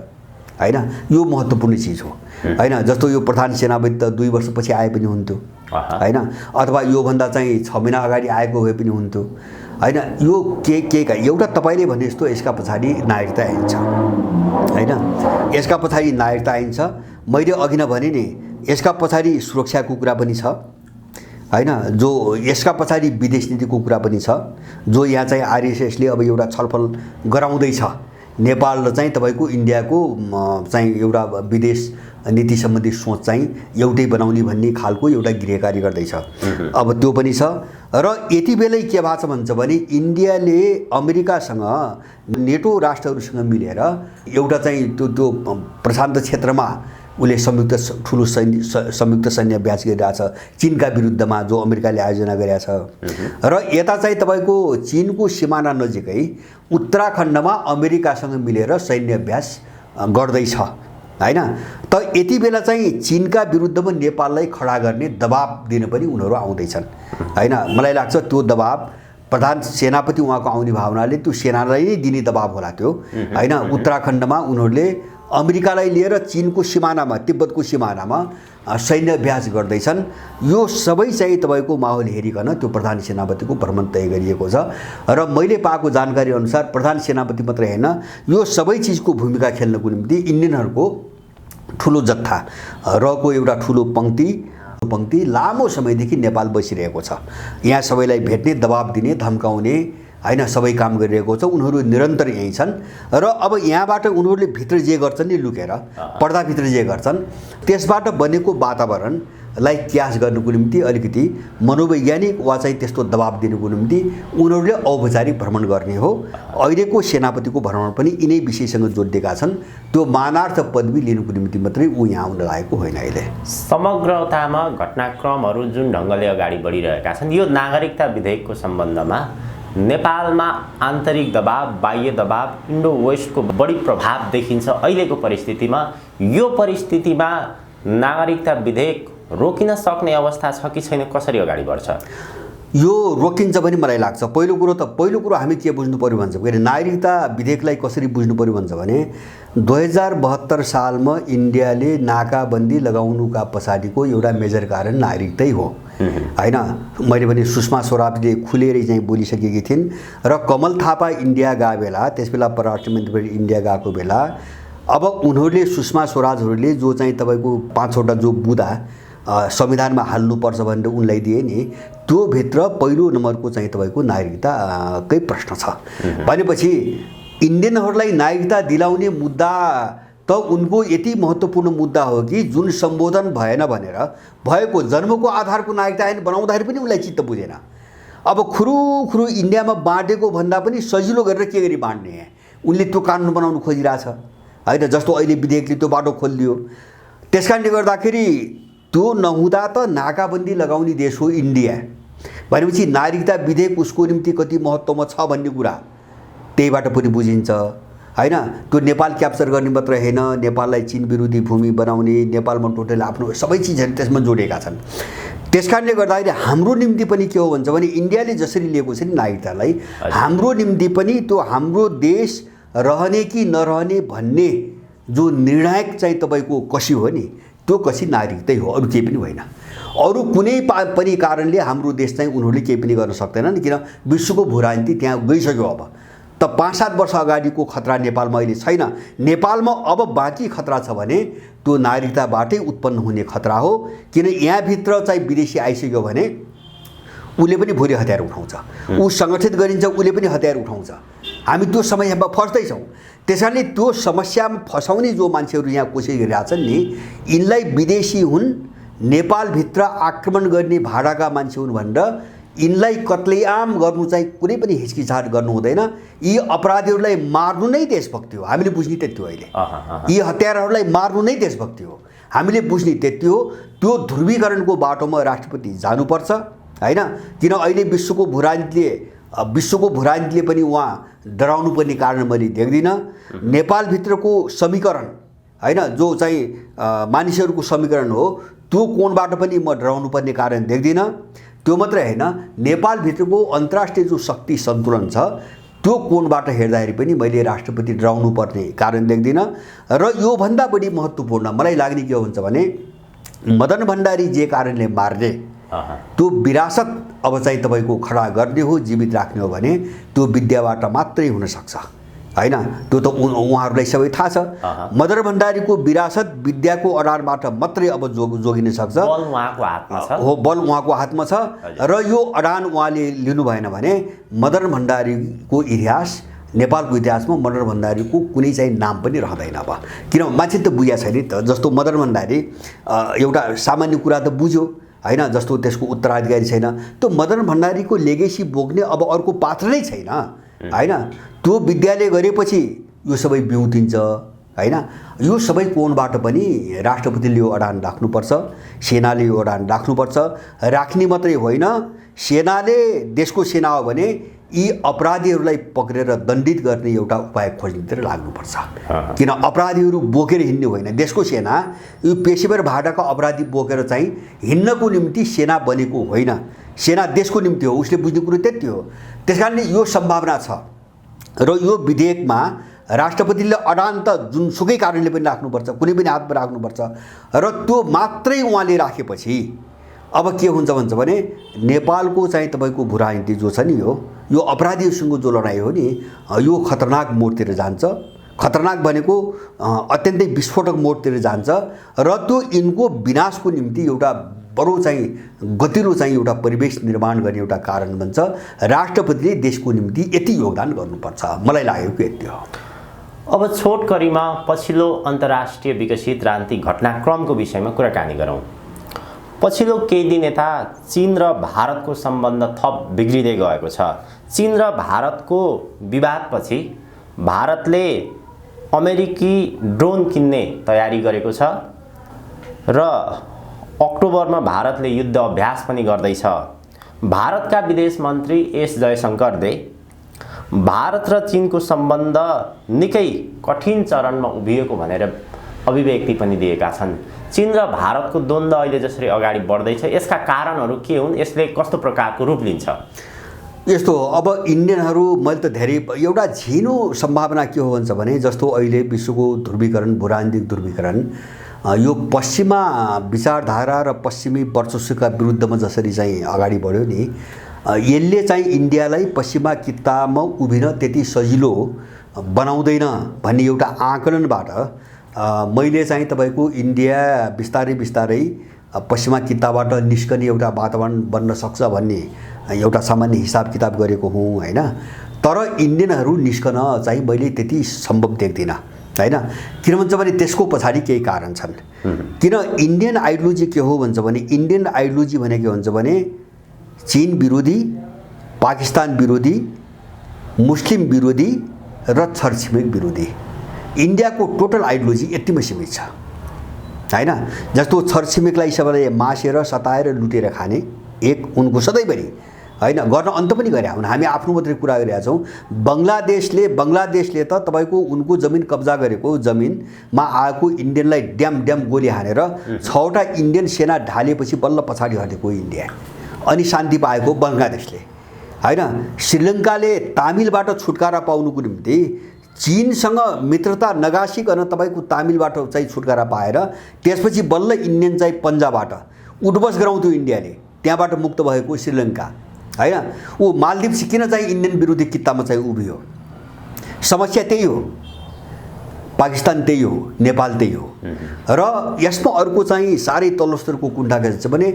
हैन, यो महत्त्वपूर्ण चिज हो हैन। जस्तो यो प्रधान सेनापति त 2 वर्षपछि आए पनि हुन्थ्यो हैन, अथवा योभन्दा चाहिँ 6 महिना अगाडि आएको भए पनि हुन्थ्यो हैन। यो के एउटा तपाईँले भने जस्तो यसका पछाडि नागरिकता आइन्छ हैन, यसका पछाडि नागरिकता आइन्छ। मैले अघि नै भने नि यसका पछाडि सुरक्षाको कुरा पनि छ हैन, जो यसका पछाडि विदेश नीतिको कुरा पनि छ, जो यहाँ चाहिँ आरएसएसले अब एउटा छलफल गराउँदैछ नेपाल र चाहिँ तपाईँको इन्डियाको चाहिँ एउटा विदेश नीति सम्बन्धी सोच चाहिँ एउटै बनाउने भन्ने खालको एउटा गृहकार्य गर्दैछ। अब त्यो पनि छ। र यति बेलै के भएको छ भन्छ भने इन्डियाले अमेरिकासँग नेटो राष्ट्रहरूसँग मिलेर एउटा चाहिँ त्यो प्रशान्त क्षेत्रमा उसले ठुलो संयुक्त सैन्य अभ्यास गरिरहेछ चीनका विरुद्धमा, जो अमेरिकाले आयोजना गरेको छ। र यता चाहिँ तपाईँको चीनको सिमाना नजिकै उत्तराखण्डमा अमेरिकासँग मिलेर सैन्य अभ्यास गर्दैछ हैन। त यति बेला चाहिँ चीनका विरुद्धमा नेपाललाई खडा गर्ने दबाब दिन पनि उनीहरू आउँदैछन् हैन। मलाई लाग्छ त्यो दबाब प्रधान सेनापति उहाँको आउने भावनाले त्यो सेनालाई नै दिने दबाब होला त्यो हैन। उत्तराखण्डमा उनीहरूले अमेरिकालाई लिएर चीनको सिमानामा, तिब्बतको सिमानामा सैन्य अभ्यास गर्दैछन्। यो सबै चाहिँ तपाईँको माहौल हेरिकन त्यो प्रधान सेनापतिको भ्रमण तय गरिएको छ। र मैले पाएको जानकारी अनुसार प्रधान सेनापति मात्रै हैन, यो सबै चिजको भूमिका खेल्नको निम्ति इन्डियनहरूको ठुलो जत्था रको एउटा ठुलो पङ्क्ति लामो समयदेखि नेपाल बसिरहेको छ। यहाँ सबैलाई भेट्ने, दबाब दिने, धम्काउने हैन सबै काम गरिरहेको छ। उनीहरू निरन्तर यहीँ छन्। र अब यहाँबाट उनीहरूले भित्र जे गर्छन् नि लुकेर पर्दाभित्र जे गर्छन् त्यसबाट बनेको वातावरणलाई क्यास गर्नुको निम्ति अलिकति मनोवैज्ञानिक वा चाहिँ त्यस्तो दबाब दिनुको निम्ति उनीहरूले औपचारिक भ्रमण गर्ने हो। अहिलेको सेनापतिको भ्रमण पनि यिनै विषयसँग जोडिएका छन्। त्यो मानार्थ पदवी लिनुको निम्ति मात्रै ऊ यहाँ आउन लागेको होइन। अहिले
समग्रतामा घटनाक्रमहरू जुन ढङ्गले अगाडि बढिरहेका छन्, यो नागरिकता विधेयकको सम्बन्धमा नेपालमा आन्तरिक दबाब, बाह्य दबाब, इन्डो वेस्टको बढी प्रभाव देखिन्छ अहिलेको परिस्थितिमा। यो परिस्थितिमा नागरिकता विधेयक रोकिन सक्ने अवस्था छ कि छैन, कसरी अगाडि बढ्छ?
यो रोकिन्छ पनि मलाई लाग्छ। पहिलो कुरो हामी के बुझ्नु पर्यो भन्छ भने नागरिकता विधेयकलाई कसरी बुझ्नु पर्यो भन्छ भने 2072 सालमा इन्डियाले नाकाबन्दी लगाउनुका पछाडिको एउटा मेजर कारण नागरिकतै हो हैन। मैले भने सुषमा स्वराजले खुलेरै चाहिँ बोलिसकेकी थिइन्। र कमल थापा इन्डिया गए बेला, त्यसबेला परराष्ट्र मन्त्री इन्डिया गएको बेला अब उनीहरूले सुषमा स्वराजहरूले जो चाहिँ तपाईँको 5वटा जो बुँदा संविधानमा हाल्नुपर्छ भनेर उनलाई दिए नि, त्यो भित्र पहिलो नम्बरको चाहिँ तपाईँको नागरिकताकै प्रश्न छ। भनेपछि इन्डियनहरूलाई नागरिकता दिलाउने मुद्दा त उनको यति महत्त्वपूर्ण मुद्दा हो कि जुन सम्बोधन भएन भनेर भएको जन्मको आधारको नागरिकता ऐन बनाउँदाखेरि पनि उनलाई चित्त बुझेन। अब खुरु इन्डियामा बाँडेको भन्दा पनि सजिलो गरेर के गरी बाँड्ने, उनले त्यो कानुन बनाउनु खोजिरहेछ होइन। जस्तो अहिले विधेयकले त्यो बाटो खोलिदियो। त्यस कारणले गर्दाखेरि त्यो नहुँदा त नाकाबन्दी लगाउने देश हो इन्डिया। भनेपछि नागरिकता विधेयक उसको निम्ति कति महत्त्वमा छ भन्ने कुरा त्यहीबाट पनि बुझिन्छ होइन। त्यो नेपाल क्याप्चर गर्ने मात्रै होइन, नेपाललाई चीन विरोधी भूमि बनाउने, नेपालमा टोटल आफ्नो सबै चिजहरू त्यसमा जोडेका छन्। त्यस कारणले गर्दाखेरि हाम्रो निम्ति पनि के हो भन्छ भने इन्डियाले जसरी लिएको छ नि नागरिकतालाई, हाम्रो निम्ति पनि त्यो हाम्रो देश रहने कि नरहने भन्ने जो निर्णायक चाहिँ तपाईँको कसी हो नि, त्यो कसी नागरिकतै हो, अरू केही पनि होइन। अरू कुनै पनि कारणले हाम्रो देश चाहिँ उनीहरूले केही पनि गर्न सक्दैनन्, किन विश्वको भूराजनीति त्यहाँ गइसक्यो। अब त 5-7 वर्ष अगाडिको खतरा नेपालमा अहिले छैन। नेपालमा अब बाँकी खतरा छ भने त्यो नागरिकताबाटै उत्पन्न हुने खतरा हो। किन यहाँभित्र चाहिँ विदेशी आइसक्यो भने उसले पनि भोलि हतियार उठाउँछ, ऊ सङ्गठित गरिन्छ, उसले पनि हतियार उठाउँछ। हामी त्यो समस्यामा फस्दैछौँ। त्यस कारणले त्यो समस्यामा फसाउने जो मान्छेहरू यहाँ कोसिस गरिरहेछन् नि, यिनलाई विदेशी हुन्, नेपालभित्र आक्रमण गर्ने भाडाका मान्छे हुन् भनेर यिनलाई कत्लेआम गर्नु चाहिँ कुनै पनि हिचकिचाट गर्नु हुँदैन। यी अपराधीहरूलाई मार्नु नै देशभक्ति हो, हामीले बुझ्ने त्यति हो। अहिले यी हत्याराहरूलाई मार्नु नै देशभक्ति हो, हामीले बुझ्ने त्यति हो। त्यो ध्रुवीकरणको बाटोमा राष्ट्रपति जानुपर्छ होइन। किन अहिले विश्वको भूराजनीतिले पनि उहाँ डराउनु पर्ने कारण मैले देख्दिनँ। नेपालभित्रको समीकरण होइन, जो चाहिँ मानिसहरूको समीकरण हो, त्यो कोणबाट पनि म डराउनु पर्ने कारण देख्दिनँ। त्यो मात्रै होइन, नेपालभित्रको अन्तर्राष्ट्रिय जो शक्ति सन्तुलन छ त्यो कोणबाट हेर्दाखेरि पनि मैले राष्ट्रपति डराउनु पर्ने कारण देख्दिनँ। र योभन्दा बढी महत्त्वपूर्ण मलाई लाग्ने के हुन्छ भने मदन भण्डारी जे कारणले मार्ने त्यो विरासत अब चाहिँ तपाईँको खडा गर्ने हो, जीवित राख्ने हो भने त्यो विद्याबाट मात्रै हुनसक्छ होइन। त्यो त उहाँहरूलाई सबै थाहा छ। मदन भण्डारीको विरासत विद्याको आधारबाट मात्रै अब जोगिन सक्छ।
बल उहाँको हातमा छ,
हो, बल उहाँको हातमा छ। र यो अडान उहाँले लिनु भएन भने मदन भण्डारीको इतिहास, नेपालको इतिहासमा मदन भण्डारीको कुनै चाहिँ नाम पनि रहँदैन। अब किन मान्छे त बुझ्या छैन नि त। जस्तो मदन भण्डारी एउटा सामान्य कुरा त बुझ्यो होइन, जस्तो त्यसको उत्तराधिकारी छैन, त्यो मदन भण्डारीको लेगेसी बोक्ने अब अर्को पात्र नै छैन होइन। त्यो विद्यालय गरेपछि यो सबै बिउतिन्छ होइन। यो सबै कोणबाट पनि राष्ट्रपतिले यो अडान राख्नुपर्छ, सेनाले यो अडान राख्नुपर्छ। राख्ने मात्रै होइन, सेनाले देशको सेना हो भने यी अपराधीहरूलाई पक्रेर दण्डित गर्ने एउटा उपाय खोज्नेतिर लाग्नुपर्छ। किन अपराधीहरू बोकेर हिँड्ने होइन, देशको सेना यो पेसेवर भाडाका अपराधी बोकेर चाहिँ हिँड्नको निम्ति सेना बनेको होइन, सेना देशको निम्ति हो। उसले बुझ्ने कुरो त्यति हो। त्यस कारणले यो सम्भावना छ। र यो विधेयकमा राष्ट्रपतिले अडान त जुनसुकै कारणले पनि राख्नुपर्छ, कुनै पनि हातमा राख्नुपर्छ। र त्यो मात्रै उहाँले राखेपछि अब के हुन्छ भन्छ भने नेपालको चाहिँ तपाईँको भूराजनीति जो छ नि, यो अपराधीहरूसँग जो लडाइँ हो नि, यो खतरनाक मोडतिर जान्छ। खतरनाक भनेको अत्यन्तै विस्फोटक मोडतिर जान्छ। र त्यो यिनको विनाशको निम्ति एउटा बडो चाहिँ गतिलो चाहिँ एउटा परिवेश निर्माण गर्ने एउटा कारण बन्छ। राष्ट्रपतिले देशको निम्ति यति योगदान गर्नुपर्छ, मलाई लागेको यति हो।
अब छोटकरीमा पछिल्लो अन्तर्राष्ट्रिय विकसित राजनीतिक घटनाक्रमको विषयमा कुराकानी गरौँ। पछिल्लो केही दिन यता चीन र भारतको सम्बन्ध थप बिग्रिँदै गएको छ। चीन र भारतको विवादपछि भारतले अमेरिकी ड्रोन किन्ने तयारी गरेको छ र अक्टोबरमा भारतले युद्ध अभ्यास पनि गर्दैछ। भारतका विदेश मन्त्री एस जयशंकरले भारत र चीनको सम्बन्ध निकै कठिन चरणमा उभिएको भनेर अभिव्यक्ति पनि दिएका छन्। चीन र भारतको द्वन्द्व अहिले जसरी अगाडि बढ्दैछ, यसका कारणहरू के हुन्, यसले कस्तो प्रकारको रूप लिन्छ?
यस्तो हो, अब इन्डियनहरू मैले त धेरै एउटा झिनो सम्भावना के हो भन्छ भने जस्तो अहिले विश्वको ध्रुवीकरण, भूराजनीतिक ध्रुवीकरण, यो पश्चिमा विचारधारा र पश्चिमी वर्चस्वका विरुद्धमा जसरी चाहिँ अगाडि बढ्यो नि, यसले चाहिँ इन्डियालाई पश्चिमा किताबमा उभिन त्यति सजिलो बनाउँदैन भन्ने एउटा आकलनबाट मैले चाहिँ तपाईँको इन्डिया बिस्तारै बिस्तारै पश्चिमा किताबाट निस्कने एउटा वातावरण बन्न सक्छ भन्ने एउटा सामान्य हिसाब किताब गरेको हुँ हैन। तर इन्डियनहरू निस्कन चाहिँ मैले त्यति सम्भव देख्दिनँ हैन। किन भन्छ भने त्यसको पछाडि केही कारण छन्। किन इन्डियन आइडियोलोजी के हो भन्छ भने इन्डियन आइडियोलोजी भने के भन्छ भने चीन विरोधी, पाकिस्तान विरोधी, मुस्लिम विरोधी र छरछिमेक विरोधी। इन्डियाको टोटल आइडियोलोजी यतिमै सीमित छ हैन। जस्तो छरछिमेकलाई सबैले मासेर सताएर लुटेर खाने एक उनको सधैँभरि हैन, गर्न अन्त पनि गरे हुन्। हामी आफ्नो मात्रै कुरा गरिरहेका छौँ। बङ्गलादेशले त तपाईँको उनको जमिन कब्जा गरेको जमिनमा आएको इन्डियनलाई ड्याम गोली हानेर 6वटा इन्डियन सेना ढालेपछि बल्ल पछाडि हटेको इन्डिया, अनि शान्ति पाएको बङ्गलादेशले हैन। श्रीलङ्काले तामिलबाट छुटकारा पाउनुको निम्ति चीनसँग मित्रता नगासिकन तपाईँको तामिलबाट चाहिँ छुटकारा पाएर त्यसपछि बल्ल इन्डियन चाहिँ पन्जाबाट उठबस गराउँथ्यो इन्डियाले, त्यहाँबाट मुक्त भएको श्रीलङ्का हैन। ऊ मालदिप्स किन चाहिँ इन्डियन विरोधी कित्तामा चाहिँ उभियो? समस्या त्यही हो। पाकिस्तान त्यही हो, नेपाल त्यही हो। र यसमा अर्को चाहिँ साह्रै तल्लो स्तरको कुण्ठा के छ भने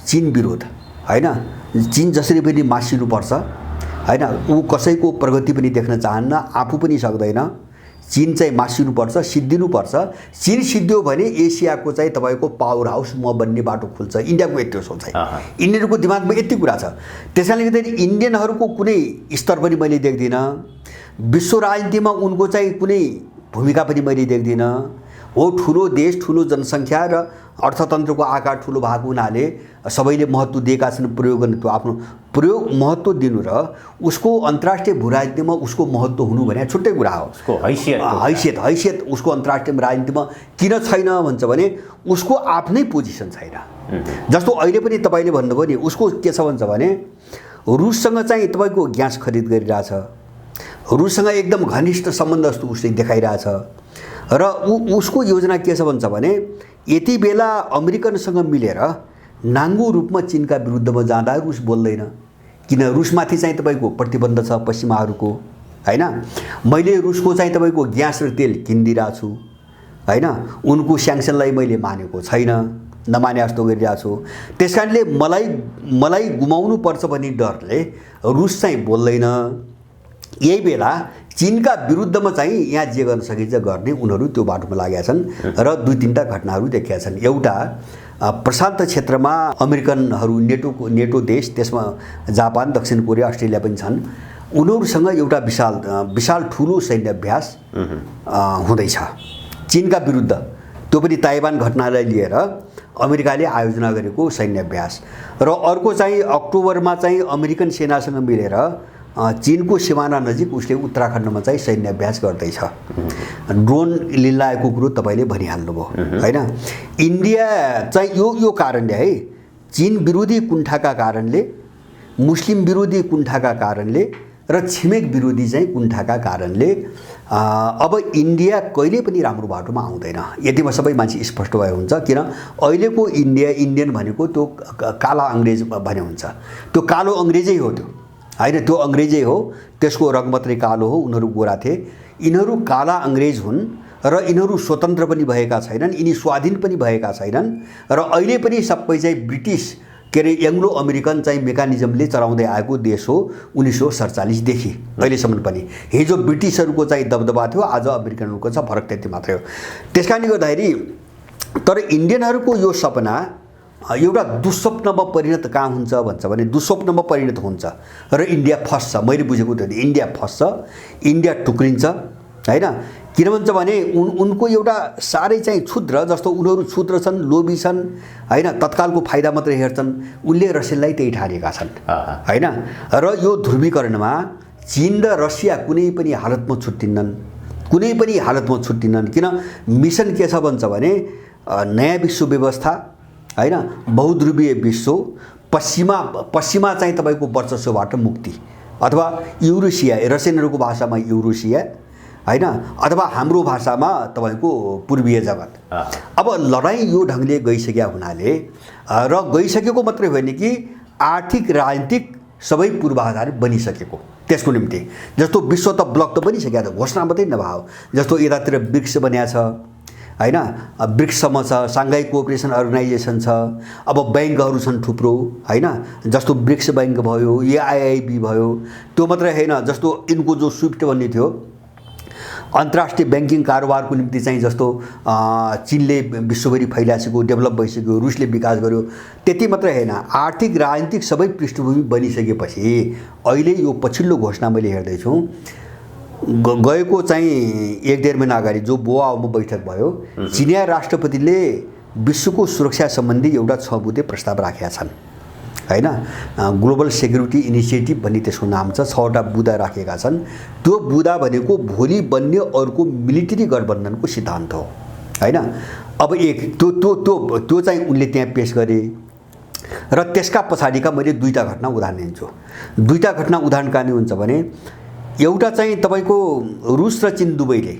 चीन विरोध हैन। चीन जसरी पनि मासिनुपर्छ हैन, ऊ कसैको प्रगति पनि देख्न चाहन्न, आफू पनि सक्दैन। चीन चाहिँ मासिनुपर्छ, सिद्धिनुपर्छ। चीन सिद्धियो भने एसियाको चाहिँ तपाईँको पावर हाउस म बन्ने बाटो खुल्छ। इन्डियाको यति सोच छ, इन्डियनको दिमागमा यति कुरा छ। त्यसैले गर्दाखेरि इन्डियनहरूको कुनै स्तर पनि मैले देख्दिनँ। विश्व राजनीतिमा उनको चाहिँ कुनै भूमिका पनि मैले देख्दिनँ। हो, ठुलो देश, ठुलो जनसङ्ख्या र अर्थतन्त्रको आकार ठुलो भएको हुनाले सबैले महत्त्व दिएका छन् प्रयोग गर्ने। त्यो आफ्नो प्रयोग महत्त्व दिनु र उसको अन्तर्राष्ट्रिय भूराजनीतिमा उसको महत्त्व हुनु भने छुट्टै कुरा हो।
उसको हैसियत उसको अन्तर्राष्ट्रिय राजनीतिमा किन छैन भन्छ भने उसको आफ्नै पोजिसन छैन। जस्तो अहिले पनि तपाईँले भन्नुभयो नि, उसको के छ भन्छ भने रुससँग चाहिँ तपाईँको ग्यास खरिद गरिरहेछ, रुससँग एकदम घनिष्ठ सम्बन्ध जस्तो उसले देखाइरहेछ। र उसको योजना के छ भन्छ भने यति बेला अमेरिकनसँग मिलेर नाङ्गो रूपमा चीनका विरुद्धमा जाँदा रुस बोल्दैन, किन रुसमाथि चाहिँ तपाईँको प्रतिबन्ध छ पश्चिमाहरूको हैन। मैले रुसको चाहिँ तपाईँको ग्यास र तेल किनिदिरहेको छु हैन, उनको स्याङ्सनलाई मैले मानेको छैन, नमाने जस्तो गरिरहेको छु। त्यस कारणले मलाई गुमाउनु पर्छ भन्ने डरले रुस चाहिँ बोल्दैन। यही बेला चीनका विरुद्धमा चाहिँ यहाँ जे गर्न सकिन्छ गर्ने उनीहरू त्यो बाटोमा लागेका छन्। र 2-3टा घटनाहरू देखिएका छन्। एउटा प्रशान्त क्षेत्रमा अमेरिकनहरू नेटो देश, त्यसमा जापान, दक्षिण कोरिया, अस्ट्रेलिया पनि छन्। उनीहरूसँग एउटा विशाल ठुलो सैन्य अभ्यास हुँदैछ चीनका विरुद्ध। त्यो पनि ताइवान घटनालाई लिएर अमेरिकाले आयोजना गरेको सैन्य अभ्यास। र अर्को चाहिँ अक्टोबरमा चाहिँ अमेरिकन सेनासँग मिलेर चीनको सिमाना नजिक उसले उत्तराखण्डमा चाहिँ सैन्य अभ्यास गर्दैछ। ड्रोन लिन लागेको कुरो तपाईँले भनिहाल्नुभयो हैन। इन्डिया चाहिँ यो कारणले है, चीन विरोधी कुण्ठाका कारणले, मुस्लिम विरोधी कुण्ठाका कारणले र छिमेक विरोधी चाहिँ कुण्ठाका कारणले अब इन्डिया कहिले पनि राम्रो बाटोमा आउँदैन। यतिमा सबै मान्छे स्पष्ट भए हुन्छ। किन अहिलेको इन्डियन भनेको त्यो काला अङ्ग्रेज भने हुन्छ। त्यो कालो अङ्ग्रेजै हो त्यो हैन, त्यो अङ्ग्रेजै हो। त्यसको रङ मात्रै कालो हो, उनीहरू गोरा थिए। यिनीहरू काला अङ्ग्रेज हुन् र यिनीहरू स्वतन्त्र पनि भएका छैनन्, यिनी स्वाधीन पनि भएका छैनन्। र अहिले पनि सबै चाहिँ ब्रिटिस के अरे एङ्ग्लो अमेरिकन चाहिँ मेकानिजमले चलाउँदै आएको देश हो 1947 देखि अहिलेसम्म पनि। हिजो ब्रिटिसहरूको चाहिँ दबदबा थियो, आज अमेरिकनहरूको छ, फरक त्यति मात्रै हो। त्यस कारणले गर्दाखेरि तर इन्डियनहरूको यो सपना एउटा दुःस्वप्नमा परिणत कहाँ हुन्छ भन्छ भने दुःस्वप्नमा परिणत हुन्छ र इन्डिया फस्छ। मैले बुझेको त्यो इन्डिया फस्छ, इन्डिया टुक्रिन्छ हैन। किन भन्छ भने उनको एउटा साह्रै चाहिँ क्षुद्र, जस्तो उनीहरू क्षुद्र छन्, लोभी छन् हैन, तत्कालको फाइदा मात्रै हेर्छन्। उनले रसियालाई त्यही ठानेका छन् हैन। र यो ध्रुवीकरणमा चीन र रसिया कुनै पनि हालतमा छुट्टिनन्। किन मिसन के छ भन्छ भने नयाँ विश्व व्यवस्था हैन, बहुध्रुवीय विश्व, पश्चिमा चाहिँ तपाईँको वर्चस्वबाट मुक्ति, अथवा युरोसिया, रसियनहरूको भाषामा युरोसिया हैन, अथवा हाम्रो भाषामा तपाईँको पूर्वीय जगत। अब लडाइँ यो ढङ्गले गइसकेका हुनाले र गइसकेको मात्रै होइन कि आर्थिक राजनीतिक सबै पूर्वाधार बनिसकेको
त्यसको निम्ति जस्तो विश्व त ब्लक त बनिसकेको छ, घोषणा मात्रै नभए जस्तो यतातिर ब्रिक्स बनिया छ हैन, ब्रिक्ससम्म छ, साङ्घाई कोअपरेसन अर्गनाइजेसन छ, अब ब्याङ्कहरू छन् थुप्रो हैन, जस्तो ब्रिक्स ब्याङ्क भयो, एआइआइबी भयो, त्यो मात्रै होइन जस्तो यिनको जो स्विफ्ट भन्ने थियो अन्तर्राष्ट्रिय ब्याङ्किङ कारोबारको निम्ति चाहिँ जस्तो चीनले विश्वभरि फैलाइसक्यो, डेभलप भइसक्यो, रुसले विकास गर्यो, त्यति मात्रै होइन आर्थिक राजनीतिक सबै पृष्ठभूमि बनिसकेपछि अहिले यो पछिल्लो घोषणा मैले हेर्दैछु गएको चाहिँ 1-1.5 महिना अगाडि जो बोआमा बैठक भयो, चिनिया राष्ट्रपतिले विश्वको सुरक्षा सम्बन्धी एउटा 6 बुँदे प्रस्ताव राखेका छन् हैन, ग्लोबल सेक्युरिटी इनिसिएटिभ भन्ने त्यसको नाम छ, 6वटा बुँदा राखेका छन्। त्यो बुँदा भनेको भोलि बन्ने अर्को मिलिटरी गठबन्धनको सिद्धान्त हो हैन। अब एक त्यो चाहिँ उनले त्यहाँ पेश गरे र त्यसका पछाडिका मैले 2टा घटना उदाहरण दिन्छु। 2टा घटना उदाहरण कहाँ हुन्छ भने एउटा चाहिँ तपाईको रुस र चीन दुवैले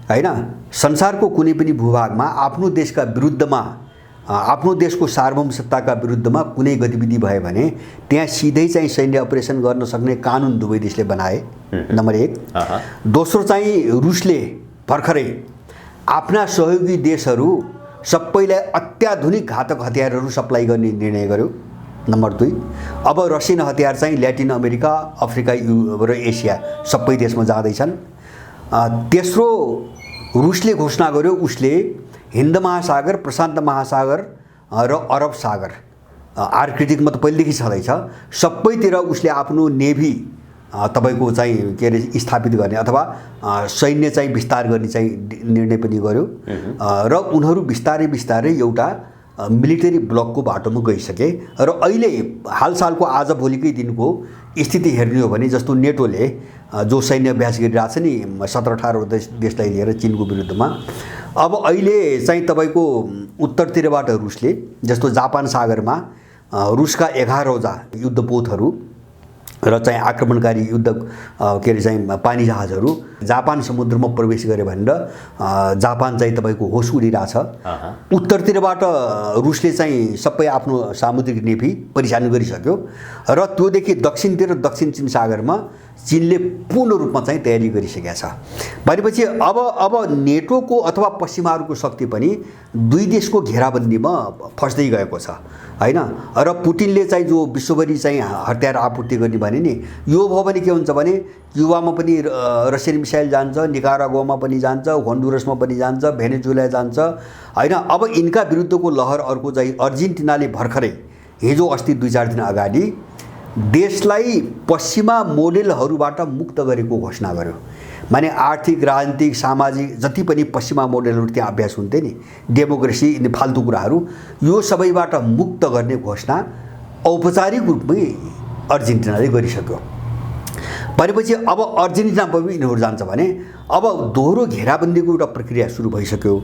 हैन संसारको कुनै पनि भूभागमा आफ्नो देशका विरुद्धमा आफ्नो देशको सार्वभौमसत्ताका विरुद्धमा कुनै गतिविधि भयो भने त्यहाँ सिधै चाहिँ सैन्य अपरेसन गर्न सक्ने कानुन दुवै देशले बनाए, नम्बर 1। दोस्रो चाहिँ रुसले भर्खरै आफ्ना सहयोगी देशहरू सबैलाई अत्याधुनिक घातक हतियारहरू सप्लाई गर्ने निर्णय गर्यो, नम्बर 2। अब रसियन हतियार चाहिँ ल्याटिन अमेरिका, अफ्रिका र एसिया सबै देशमा जाँदैछन्। तेस्रो रुसले घोषणा गर्यो उसले हिन्द महासागर, प्रशान्त महासागर र अरब सागर आर्कटिकमा त पहिलेदेखि छँदैछ, सबैतिर उसले आफ्नो नेभी तपाईको चाहिँ के अरे स्थापित गर्ने अथवा सैन्य चाहिँ विस्तार गर्ने चाहिँ निर्णय पनि गर्यो र उनीहरू बिस्तारै बिस्तारै एउटा मिलिटरी ब्लकको बाटोमा गइसके र अहिले हालसालको आज भोलिकै दिनको स्थिति हेर्ने हो भने जस्तो नेटोले जो सैन्य अभ्यास गरिरहेछ नि 17-18 देशलाई लिएर चीनको विरुद्धमा, अब अहिले चाहिँ तपाईको उत्तरतिरबाट रुसले जस्तो जापान सागरमा रुसका 11औं युद्धपोतहरू र चाहिँ आक्रमणकारी युद्ध के अरे चाहिँ पानी जहाजहरू जापान समुद्रमा प्रवेश गरे भनेर जापान चाहिँ तपाईको होस उडिरहेछ। उत्तरतिरबाट रुसले चाहिँ सबै आफ्नो सामुद्रिक नेभी परिचालन गरिसक्यो र त्योदेखि दक्षिणतिर दक्षिण चीन सागरमा चीनले पूर्ण रूपमा चाहिँ तयारी गरिसकेको छ। भनेपछि अब नेटोको अथवा पश्चिमाहरूको शक्ति पनि दुई देशको घेराबन्दीमा फस्दै गएको छ हैन। र पुटिनले चाहिँ जो विश्वभरि चाहिँ हतियार आपूर्ति गर्ने भने नि यो भयो भने के हुन्छ भने क्युबामा पनि रसियन मिसाइल जान्छ, निकारागुआमा पनि जान्छ, होन्डुरसमा पनि जान्छ, भेनेजुएला जान्छ हैन। अब यिनका विरुद्धको लहर अर्को चाहिँ अर्जेन्टिनाले भर्खरै हिजो अस्ति 2-4 दिन अगाडि देशलाई पश्चिमा मोडेलहरूबाट मुक्त गरेको घोषणा गर्यो। माने आर्थिक, राजनीतिक, सामाजिक जति पनि पश्चिमा मोडेलहरू त्यहाँ अभ्यास हुन्थे नि, डेमोक्रेसी यिनी फाल्तु कुराहरू, यो सबैबाट मुक्त गर्ने घोषणा औपचारिक रूपमै अर्जेन्टिनाले गरिसक्यो। भनेपछि अब अर्जेन्टिना पनि यिनीहरू जान्छ भने अब दोहोरो घेराबन्दीको एउटा प्रक्रिया सुरु भइसक्यो।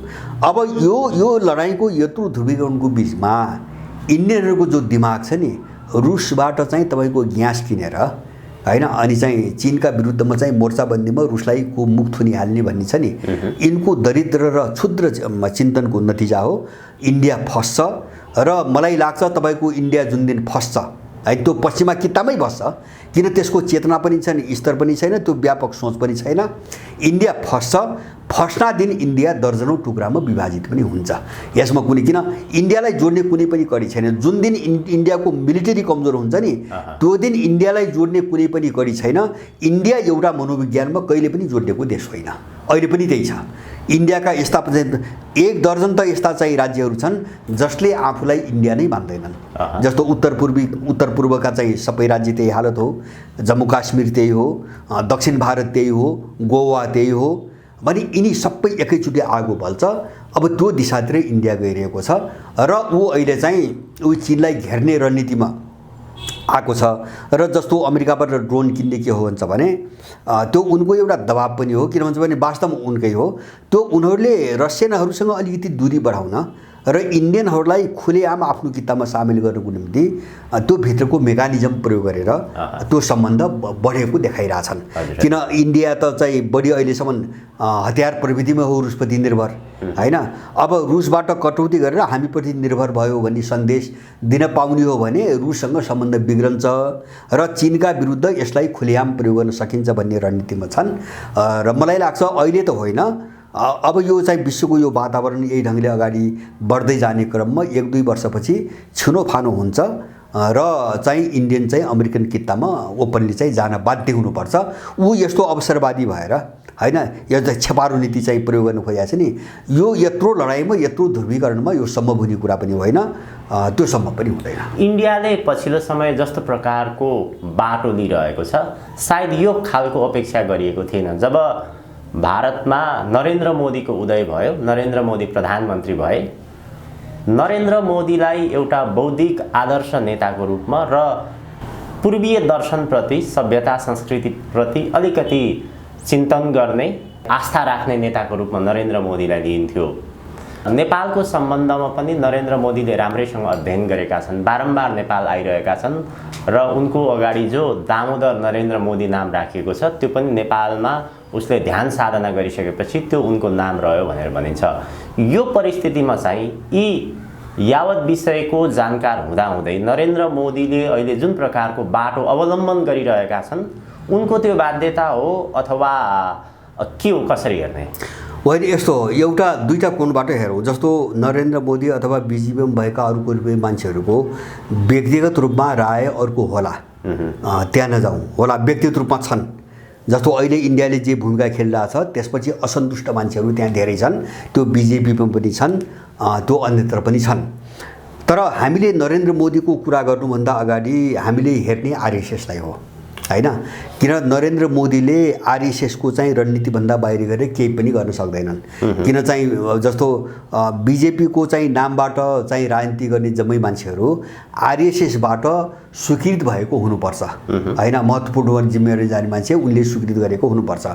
अब यो लडाईँको यत्रो ध्रुवीकरणको बिचमा इन्डियनहरूको जो दिमाग छ नि, रुसबाट चाहिँ तपाईको ग्यास किनेर हैन अनि चाहिँ चीनका विरुद्धमा चाहिँ मोर्चाबन्दीमा रुसलाई को मुख थुनिहाल्ने भन्ने छ नि, यिनको दरिद्र र क्षुद्र चिन्तनको नतिजा हो। इन्डिया फस्छ र मलाई लाग्छ तपाईको इन्डिया जुन दिन फस्छ है त्यो पश्चिमा कितामै बस्छ, किन त्यसको चेतना पनि छैन, स्तर पनि छैन, त्यो व्यापक सोच पनि छैन। इन्डिया फस्छ, फस्ना दिन इन्डिया दर्जनौं टुक्रामा विभाजित पनि हुन्छ। यसमा कुनै किन इन्डियालाई जोड्ने कुनै पनि कडी छैन। जुन दिन इन्डियाको मिलिटरी कमजोर हुन्छ नि त्यो दिन इन्डियालाई जोड्ने कुनै पनि कडी छैन। इन्डिया एउटा मनोविज्ञानमा कहिले पनि जोडिएको देश होइन, अहिले पनि त्यही छ। इन्डियाका यस्ता 1 दर्जन त यस्ता चाहिँ राज्यहरू छन् जसले आफूलाई इन्डिया नै मान्दैनन्। जस्तो उत्तर पूर्वका चाहिँ सबै राज्य त्यही हालत हो, जम्मू काश्मीर त्यही हो, दक्षिण भारत त्यही हो, गोवा त्यही हो। भने यिनी सबै एकैचोटि आगो बल्छ। अब त्यो दिशातिर इन्डिया गइरहेको छ र ऊ अहिले चाहिँ ऊ चीनलाई घेर्ने रणनीतिमा आएको छ। र जस्तो अमेरिकाबाट ड्रोन किन्ने के हो भन्छ भने त्यो उनको एउटा दबाब पनि हो, किन भन्छ भने वास्तवमा उनकै हो। त्यो उनीहरूले रसियनहरूसँग अलिकति दूरी बढाउन र इन्डियनहरूलाई खुलेआम आफ्नो किताबमा सामेल गर्नको निम्ति त्यो भित्रको मेकानिजम प्रयोग गरेर त्यो सम्बन्ध बढेको देखाइरहेछन्। किन इन्डिया त चाहिँ बढी अहिलेसम्म हतियार प्रविधिमा हो रुसप्रति निर्भर हैन। अब रुसबाट कटौती गरेर हामीप्रति निर्भर भयो भन्ने सन्देश दिन पाउने हो भने रुससँग सम्बन्ध बिग्रन्छ र चीनका विरुद्ध यसलाई खुलेआम प्रयोग गर्न सकिन्छ भन्ने रणनीतिमा छन्। र मलाई लाग्छ अहिले त होइन, अब यो चाहिँ विश्वको यो वातावरण यही ढङ्गले अगाडि बढ्दै जाने क्रममा 1-2 वर्षपछि छिनोफानो हुन्छ र चाहिँ इन्डियन चाहिँ अमेरिकन कितामा ओपनली चाहिँ जान बाध्य हुनुपर्छ। ऊ यस्तो अवसरवादी भएर हैन, यो चाहिँ छेपारो नीति चाहिँ प्रयोग गर्न खोजेको छ नि, यो यत्रो लडाइँमा यत्रो ध्रुवीकरणमा यो सम्भव हुने कुरा पनि होइन, त्यो सम्भव पनि हुँदैन।
इन्डियाले पछिल्लो समय जस्तो प्रकारको बाटो लिइरहेको छ सायद यो खालको अपेक्षा गरिएको थिएन। जब भारतमा नरेन्द्र मोदीको उदय भयो, नरेन्द्र मोदी प्रधानमन्त्री भए, नरेन्द्र मोदीलाई एउटा बौद्धिक आदर्श नेताको रूपमा र पूर्वीय दर्शनप्रति, सभ्यता संस्कृतिप्रति अलिकति चिन्तन गर्ने, आस्था राख्ने नेताको रूपमा नरेन्द्र मोदीलाई लिइन्थ्यो। नेपालको सम्बन्धमा पनि नरेन्द्र मोदीले राम्रैसँग अध्ययन गरेका छन्, बारम्बार नेपाल आइरहेका छन् र उनको अगाडि जो दामोदर नरेन्द्र मोदी नाम राखिएको छ त्यो पनि नेपालमा उसले ध्यान साधना गरिसकेपछि त्यो उनको नाम रह्यो भनेर भनिन्छ। यो परिस्थितिमा चाहिँ यी यावत विषयको जानकार हुँदाहुँदै नरेन्द्र मोदीले अहिले जुन प्रकारको बाटो अवलम्बन गरिरहेका छन् उनको त्यो बाध्यता हो अथवा के हो, कसरी हेर्ने?
होइन, यस्तो हो, एउटा दुईटा कोणबाट हेरौँ। जस्तो नरेन्द्र मोदी अथवा बिजेपीमा भएका अरू कतिपय मान्छेहरूको व्यक्तिगत रूपमा राय अर्को होला, त्यहाँ नजाउँ, होला व्यक्तिगत रूपमा छन्। जस्तो अहिले इन्डियाले जे भूमिका खेलिरहेछ त्यसपछि असन्तुष्ट मान्छेहरू त्यहाँ धेरै छन्, त्यो बिजेपीमा पनि छन्, त्यो अन्यत्र पनि छन्। तर हामीले नरेन्द्र मोदीको कुरा गर्नुभन्दा अगाडि हामीले हेर्ने आरएसएसलाई हो हैन। किन नरेन्द्र मोदीले आरएसएसको चाहिँ रणनीतिभन्दा बाहिर गएर केही पनि गर्न सक्दैनन्। किन चाहिँ जस्तो बिजेपीको चाहिँ नामबाट चाहिँ राजनीति गर्ने जम्मै मान्छेहरू आरएसएसबाट स्वीकृत भएको हुनुपर्छ हैन। महत्त्वपूर्ण जिम्मेवारी जाने मान्छे उनले स्वीकृत गरेको हुनुपर्छ।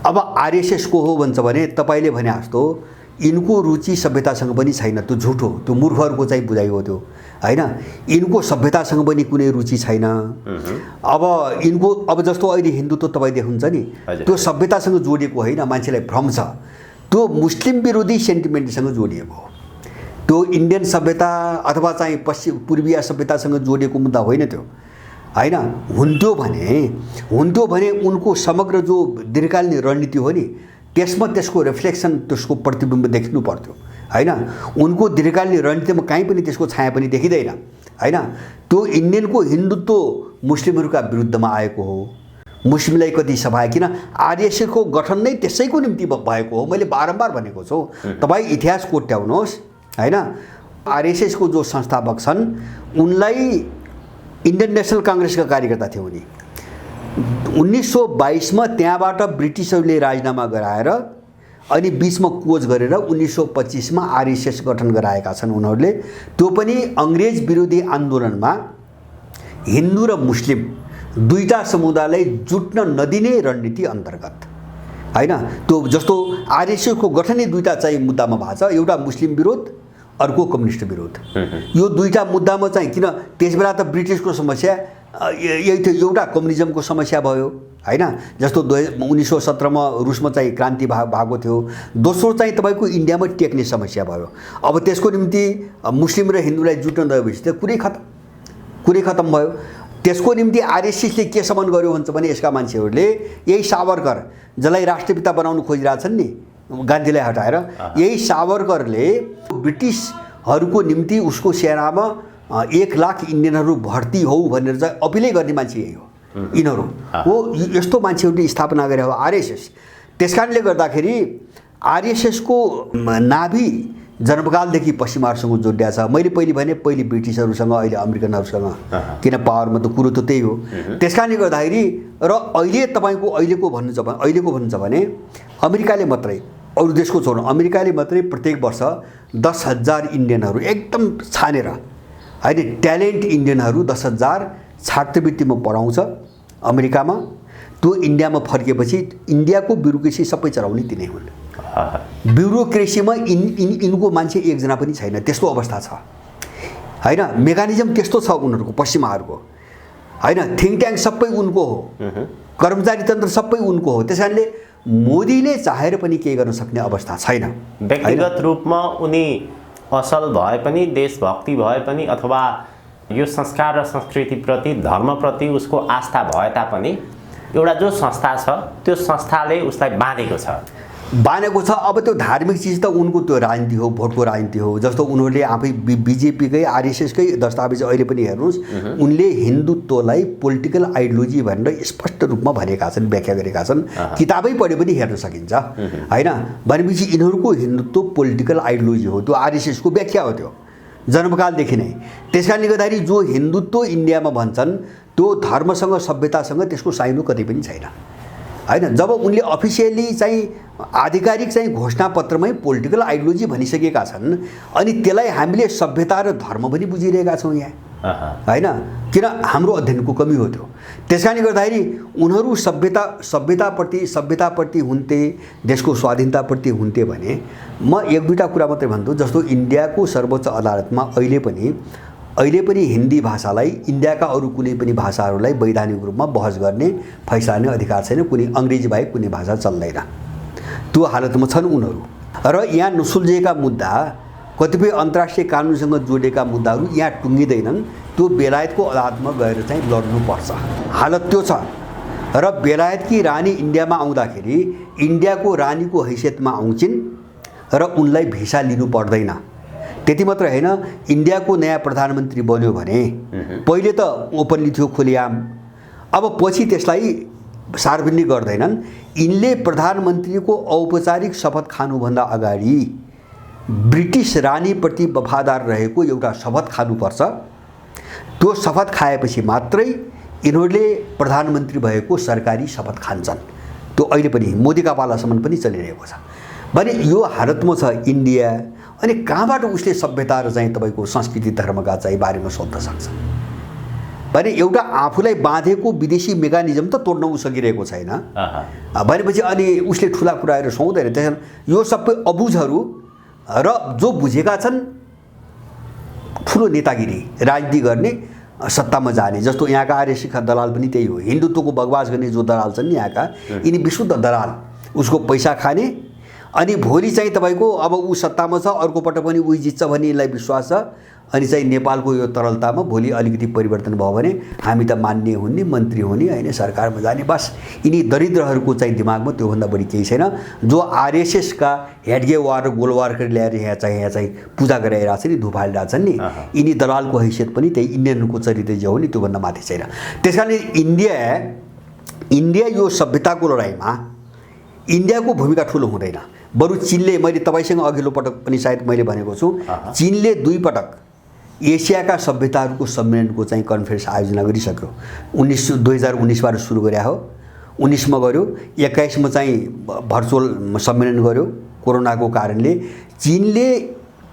अब आरएसएसको हो भन्छ भने तपाईँले भने जस्तो यिनको रुचि सभ्यतासँग पनि छैन, त्यो झुटो, त्यो मूर्खहरूको चाहिँ बुझाइ हो त्यो हैन। यिनको सभ्यतासँग पनि कुनै रुचि छैन। अब यिनको अब जस्तो अहिले हिन्दुत्व तपाईँ देख्नुहुन्छ नि, त्यो सभ्यतासँग जोडिएको होइन, मान्छेलाई भ्रम छ, त्यो मुस्लिम विरोधी सेन्टिमेन्टसँग जोडिएको हो। त्यो इन्डियन सभ्यता अथवा चाहिँ पूर्वीय सभ्यतासँग जोडिएको मुद्दा होइन त्यो हैन। हुन्थ्यो भने उनको समग्र जो दीर्घकालीन रणनीति हो नि त्यसमा त्यसको रिफ्लेक्सन, त्यसको प्रतिबिम्ब देखिनु पर्थ्यो हैन। उनको दीर्घकालीन रणनीतिमा कहीँ पनि त्यसको छाया पनि देखिँदैन हैन। त्यो इन्डियनको हिन्दुत्व मुस्लिमहरूका विरुद्धमा आएको हो, मुस्लिमलाई कति सफाए, किन आरएसएसको गठन नै त्यसैको निम्ति भएको हो। मैले बारम्बार भनेको छु, तपाईँ इतिहास कोट्याउनुहोस् हैन। आरएसएसको जो संस्थापक छन् उनलाई इन्डियन नेसनल काङ्ग्रेसका कार्यकर्ता थिए उनी। 1922 मा त्यहाँबाट ब्रिटिसहरूले राजीनामा गराएर अनि बीचमा कोच गरेर 1925 मा आरएसएस गठन गराएका छन् उनीहरूले। त्यो पनि अङ्ग्रेज विरोधी आन्दोलनमा हिन्दू र मुस्लिम दुईटा समुदायलाई जुट्न नदिने रणनीति अन्तर्गत हैन। त्यो जस्तो आरएसएसको गठनै दुईटा चाहिँ मुद्दामा भएको छ, एउटा मुस्लिम विरोध अर्को कम्युनिस्ट विरोध। यो दुईटा मुद्दामा चाहिँ किन त्यसबेला त ब्रिटिसको समस्या यही थियो, एउटा कम्युनिजमको समस्या भयो हैन। जस्तो 1917 मा रुसमा चाहिँ क्रान्ति भएको थियो। दोस्रो चाहिँ तपाईँको इन्डियामा टेक्ने समस्या भयो। अब त्यसको निम्ति मुस्लिम र हिन्दूलाई जुट्न नदिएपछि त कुरै खतम भयो। त्यसको निम्ति आरएसएसले के सम्मान गर्यो भन्छ भने यसका मान्छेहरूले यही सावरकर जसलाई राष्ट्रपिता बनाउन खोजिरहेछन् नि, गान्धीलाई हटाएर, यही सावरकरले ब्रिटिसहरूको निम्ति उसको सेनामा 1 लाख इन्डियनहरू भर्ती हो भनेर चाहिँ अपिलै गर्ने मान्छे यही हो, यिनीहरू हो। यस्तो मान्छेहरूले स्थापना गरे हो आरएसएस। त्यसकारणले गर्दाखेरि आरएसएसको नाभि जन्मकालदेखि पश्चिमाहरूसँग जोडिया छ। मैले पहिले ब्रिटिसहरूसँग, अहिले अमेरिकनहरूसँग, किन पावरमा त कुरो त त्यही हो। त्यसकारणले गर्दाखेरि र अहिलेको भन्नुहुन्छ भने अमेरिकाले मात्रै, अरू देशको छोड्नु, अमेरिकाले मात्रै प्रत्येक वर्ष 10,000 इन्डियनहरू एकदम छानेर होइन, ट्यालेन्ट इन्डियनहरू 10,000 छात्रवृत्तिमा पढाउँछ अमेरिकामा। त्यो इन्डियामा फर्किएपछि इन्डियाको ब्युरोक्रेसी सबै चलाउने तिनै हुन्। ब्युरोक्रेसीमा यिनको मान्छे एकजना पनि छैन, त्यस्तो अवस्था छ होइन। मेकानिजम त्यस्तो छ उनीहरूको, पश्चिमाहरूको होइन। थिङ्क ट्याङ्क सबै उनको हो, कर्मचारी तन्त्र सबै उनको हो। त्यस कारणले मोदीले चाहेर पनि केही गर्न सक्ने अवस्था छैन।
व्यक्तिगत रूपमा उनी असल भए पनि, देशभक्ति भए पनि, अथवा यो संस्कार र संस्कृतिप्रति, धर्मप्रति उसको आस्था भए तापनि एउटा जो संस्था छ त्यो संस्थाले उसलाई बाँधेको छ।
अब त्यो धार्मिक चिज त उनको त्यो राजनीति हो, भोटको राजनीति हो। जस्तो उनीहरूले आफै बिजेपीकै आरएसएसकै दस्तावेज अहिले पनि हेर्नुहोस्, उनले हिन्दुत्वलाई पोलिटिकल आइडियोलोजी भनेर स्पष्ट रूपमा भनेका छन्, व्याख्या गरेका छन्। किताबै पढे पनि हेर्न सकिन्छ होइन। भनेपछि यिनीहरूको हिन्दुत्व पोलिटिकल आइडियोलोजी हो, त्यो आरएसएसको व्याख्या हो त्यो जन्मकालदेखि नै। त्यस कारणले गर्दाखेरि जो हिन्दुत्व इन्डियामा भन्छन् त्यो धर्मसँग, सभ्यतासँग त्यसको साइनो कतै पनि छैन होइन। जब उनले अफिसियली चाहिँ आधिकारिक चाहिँ घोषणापत्रमै पोलिटिकल आइडियोलोजी भनिसकेका छन्, अनि त्यसलाई हामीले सभ्यता र धर्म पनि बुझिरहेका छौँ यहाँ होइन। किन हाम्रो अध्ययनको कमी हो त्यो। त्यस कारणले गर्दाखेरि उनीहरू सभ्यताप्रति हुन्थे, देशको स्वाधीनताप्रति हुन्थे भने म एक दुईवटा कुरा मात्रै भन्छु। जस्तो इन्डियाको सर्वोच्च अदालतमा अहिले पनि हिन्दी भाषालाई इन्डियाका अरू कुनै पनि भाषाहरूलाई वैधानिक रूपमा बहस गर्ने फैसला नै अधिकार छैन। कुनै अङ्ग्रेजी बाहेक कुनै भाषा चल्दैन, त्यो हालतमा छन् उनीहरू। र यहाँ नसुल्झेका मुद्दा, कतिपय अन्तर्राष्ट्रिय कानुनसँग जोडिएका मुद्दाहरू यहाँ टुङ्गिँदैनन्, त्यो बेलायतको अदालतमा गएर चाहिँ लड्नुपर्छ, हालत त्यो छ। र बेलायतकी रानी इन्डियामा आउँदाखेरि इन्डियाको रानीको हैसियतमा आउँछिन् र उनलाई भिसा लिनु पर्दैन। त्यति मात्र होइन, इन्डियाको नयाँ प्रधानमन्त्री बन्यो भने पहिले त ओपनली थियो, खुलेआम। अब पछि त्यसलाई सार्वजनिक गर्दैनन्। यिनले प्रधानमन्त्रीको औपचारिक शपथ खानुभन्दा अगाडि ब्रिटिस रानीप्रति वफादार रहेको एउटा शपथ खानुपर्छ। त्यो शपथ खाएपछि मात्रै यिनीहरूले प्रधानमन्त्री भएको सरकारी शपथ खान्छन्। त्यो अहिले पनि मोदीका पालासम्म पनि चलिरहेको छ। भने यो हालतमा छ इन्डिया। अनि कहाँबाट उसले सभ्यता र चाहिँ तपाईँको संस्कृति धर्मका चाहिँ बारेमा सोध्न सक्छ भने एउटा आफूलाई बाँधेको विदेशी मेकानिजम त तोड्न सकिरहेको छैन भनेपछि अनि उसले ठुला कुराहरू सुहाउँदैन। त्यसैले यो सबै अबुझहरू र जो बुझेका छन् ठुलो नेतागिरी राजनीति गर्ने, सत्तामा जाने, जस्तो यहाँका आर्यसिखा दलाल पनि त्यही हो। हिन्दुत्वको बकवास गर्ने जो दलाल छन् यहाँका, यिनी विशुद्ध दलाल, उसको पैसा खाने। अनि भोलि चाहिँ तपाईँको अब ऊ सत्तामा छ, अर्को पटक पनि उही जित्छ भन्ने यिनलाई विश्वास छ। अनि चाहिँ नेपालको यो तरलतामा भोलि अलिकति परिवर्तन भयो भने हामी त मान्य हुने, मन्त्री हुने होइन, सरकारमा जाने, बस यिनी दरिद्रहरूको चाहिँ दिमागमा त्योभन्दा बढी केही छैन। जो आरएसएसका हेडगेवार र गोलवारकर ल्याएर यहाँ चाहिँ पूजा गराइरहेको छ नि, धुपालिरहेको छन् नि, यिनी दलालको हैसियत पनि त्यही इन्डियनको चरित्र जो हो नि त्योभन्दा माथि छैन। त्यस कारणले इन्डिया यो सभ्यताको लडाइँमा इन्डियाको भूमिका ठुलो हुँदैन। बरु चीनले, मैले तपाईँसँग अघिल्लो पटक पनि सायद मैले भनेको छु, चीनले 2 पटक एसियाका सभ्यताहरूको सम्मेलनको चाहिँ कन्फरेन्स आयोजना गरिसक्यो। 2019बाट सुरु गरे हो, 19 मा गर्यो, 21 मा चाहिँ भर्चुअल सम्मेलन गर्यो कोरोनाको कारणले। चीनले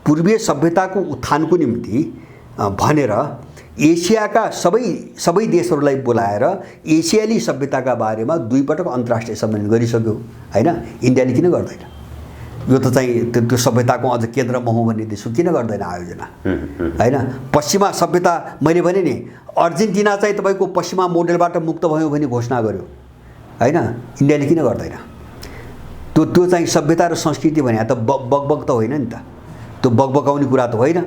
पूर्वीय सभ्यताको उत्थानको निम्ति भनेर एसियाका सबै देशहरूलाई बोलाएर एसियाली सभ्यताका बारेमा 2 पटक अन्तर्राष्ट्रिय सम्मेलन गरिसक्यो हैन। इन्डियाले किन गर्दैन? यो त चाहिँ त्यो सभ्यताको अझ केन्द्रमा हो भन्ने देश किन गर्दैन आयोजना हैन? पश्चिमा सभ्यता, मैले भने नि अर्जेन्टिना चाहिँ तपाईँको पश्चिमा मोडेलबाट मुक्त भयो भन्ने घोषणा गर्यो हैन, इन्डियाले किन गर्दैन? त्यो चाहिँ सभ्यता र संस्कृति भने त बगबग त होइन नि त, त्यो बगबगाउने कुरा त होइन।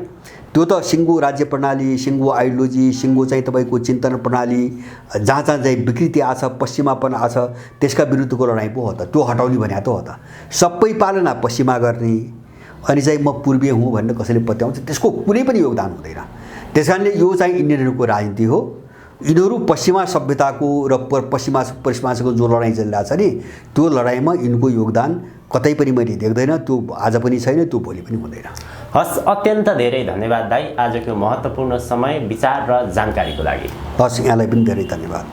त्यो त सिङ्गो राज्य प्रणाली, सिङ्गो आइडियोलोजी, सिङ्गो चाहिँ तपाईँको चिन्तन प्रणाली, जहाँ चाहिँ विकृति आछ, पश्चिमापन आछ, त्यसका विरुद्धको लडाइँ पो हो त। त्यो हटाउने भने त हो त। सबै पालना पश्चिमा गर्ने अनि चाहिँ म पूर्वीय हुँ भन्ने कसैले पत्याउँछ, त्यसको कुनै पनि योगदान हुँदैन। त्यस कारणले यो चाहिँ इन्डियनहरूको राजनीति हो। यिनीहरू पश्चिमा सभ्यताको र पश्चिमासँग जो लडाइँ चलिरहेको छ नि, त्यो लडाइँमा यिनको योगदान कतै पनि मैले देख्दैन। त्यो आज पनि छैन, त्यो भोलि पनि हुँदैन।
हस्, अत्यन्त धेरै धन्यवाद दाइ आजको महत्त्वपूर्ण समय, विचार र जानकारीको लागि।
हस्, यहाँलाई पनि धेरै धन्यवाद।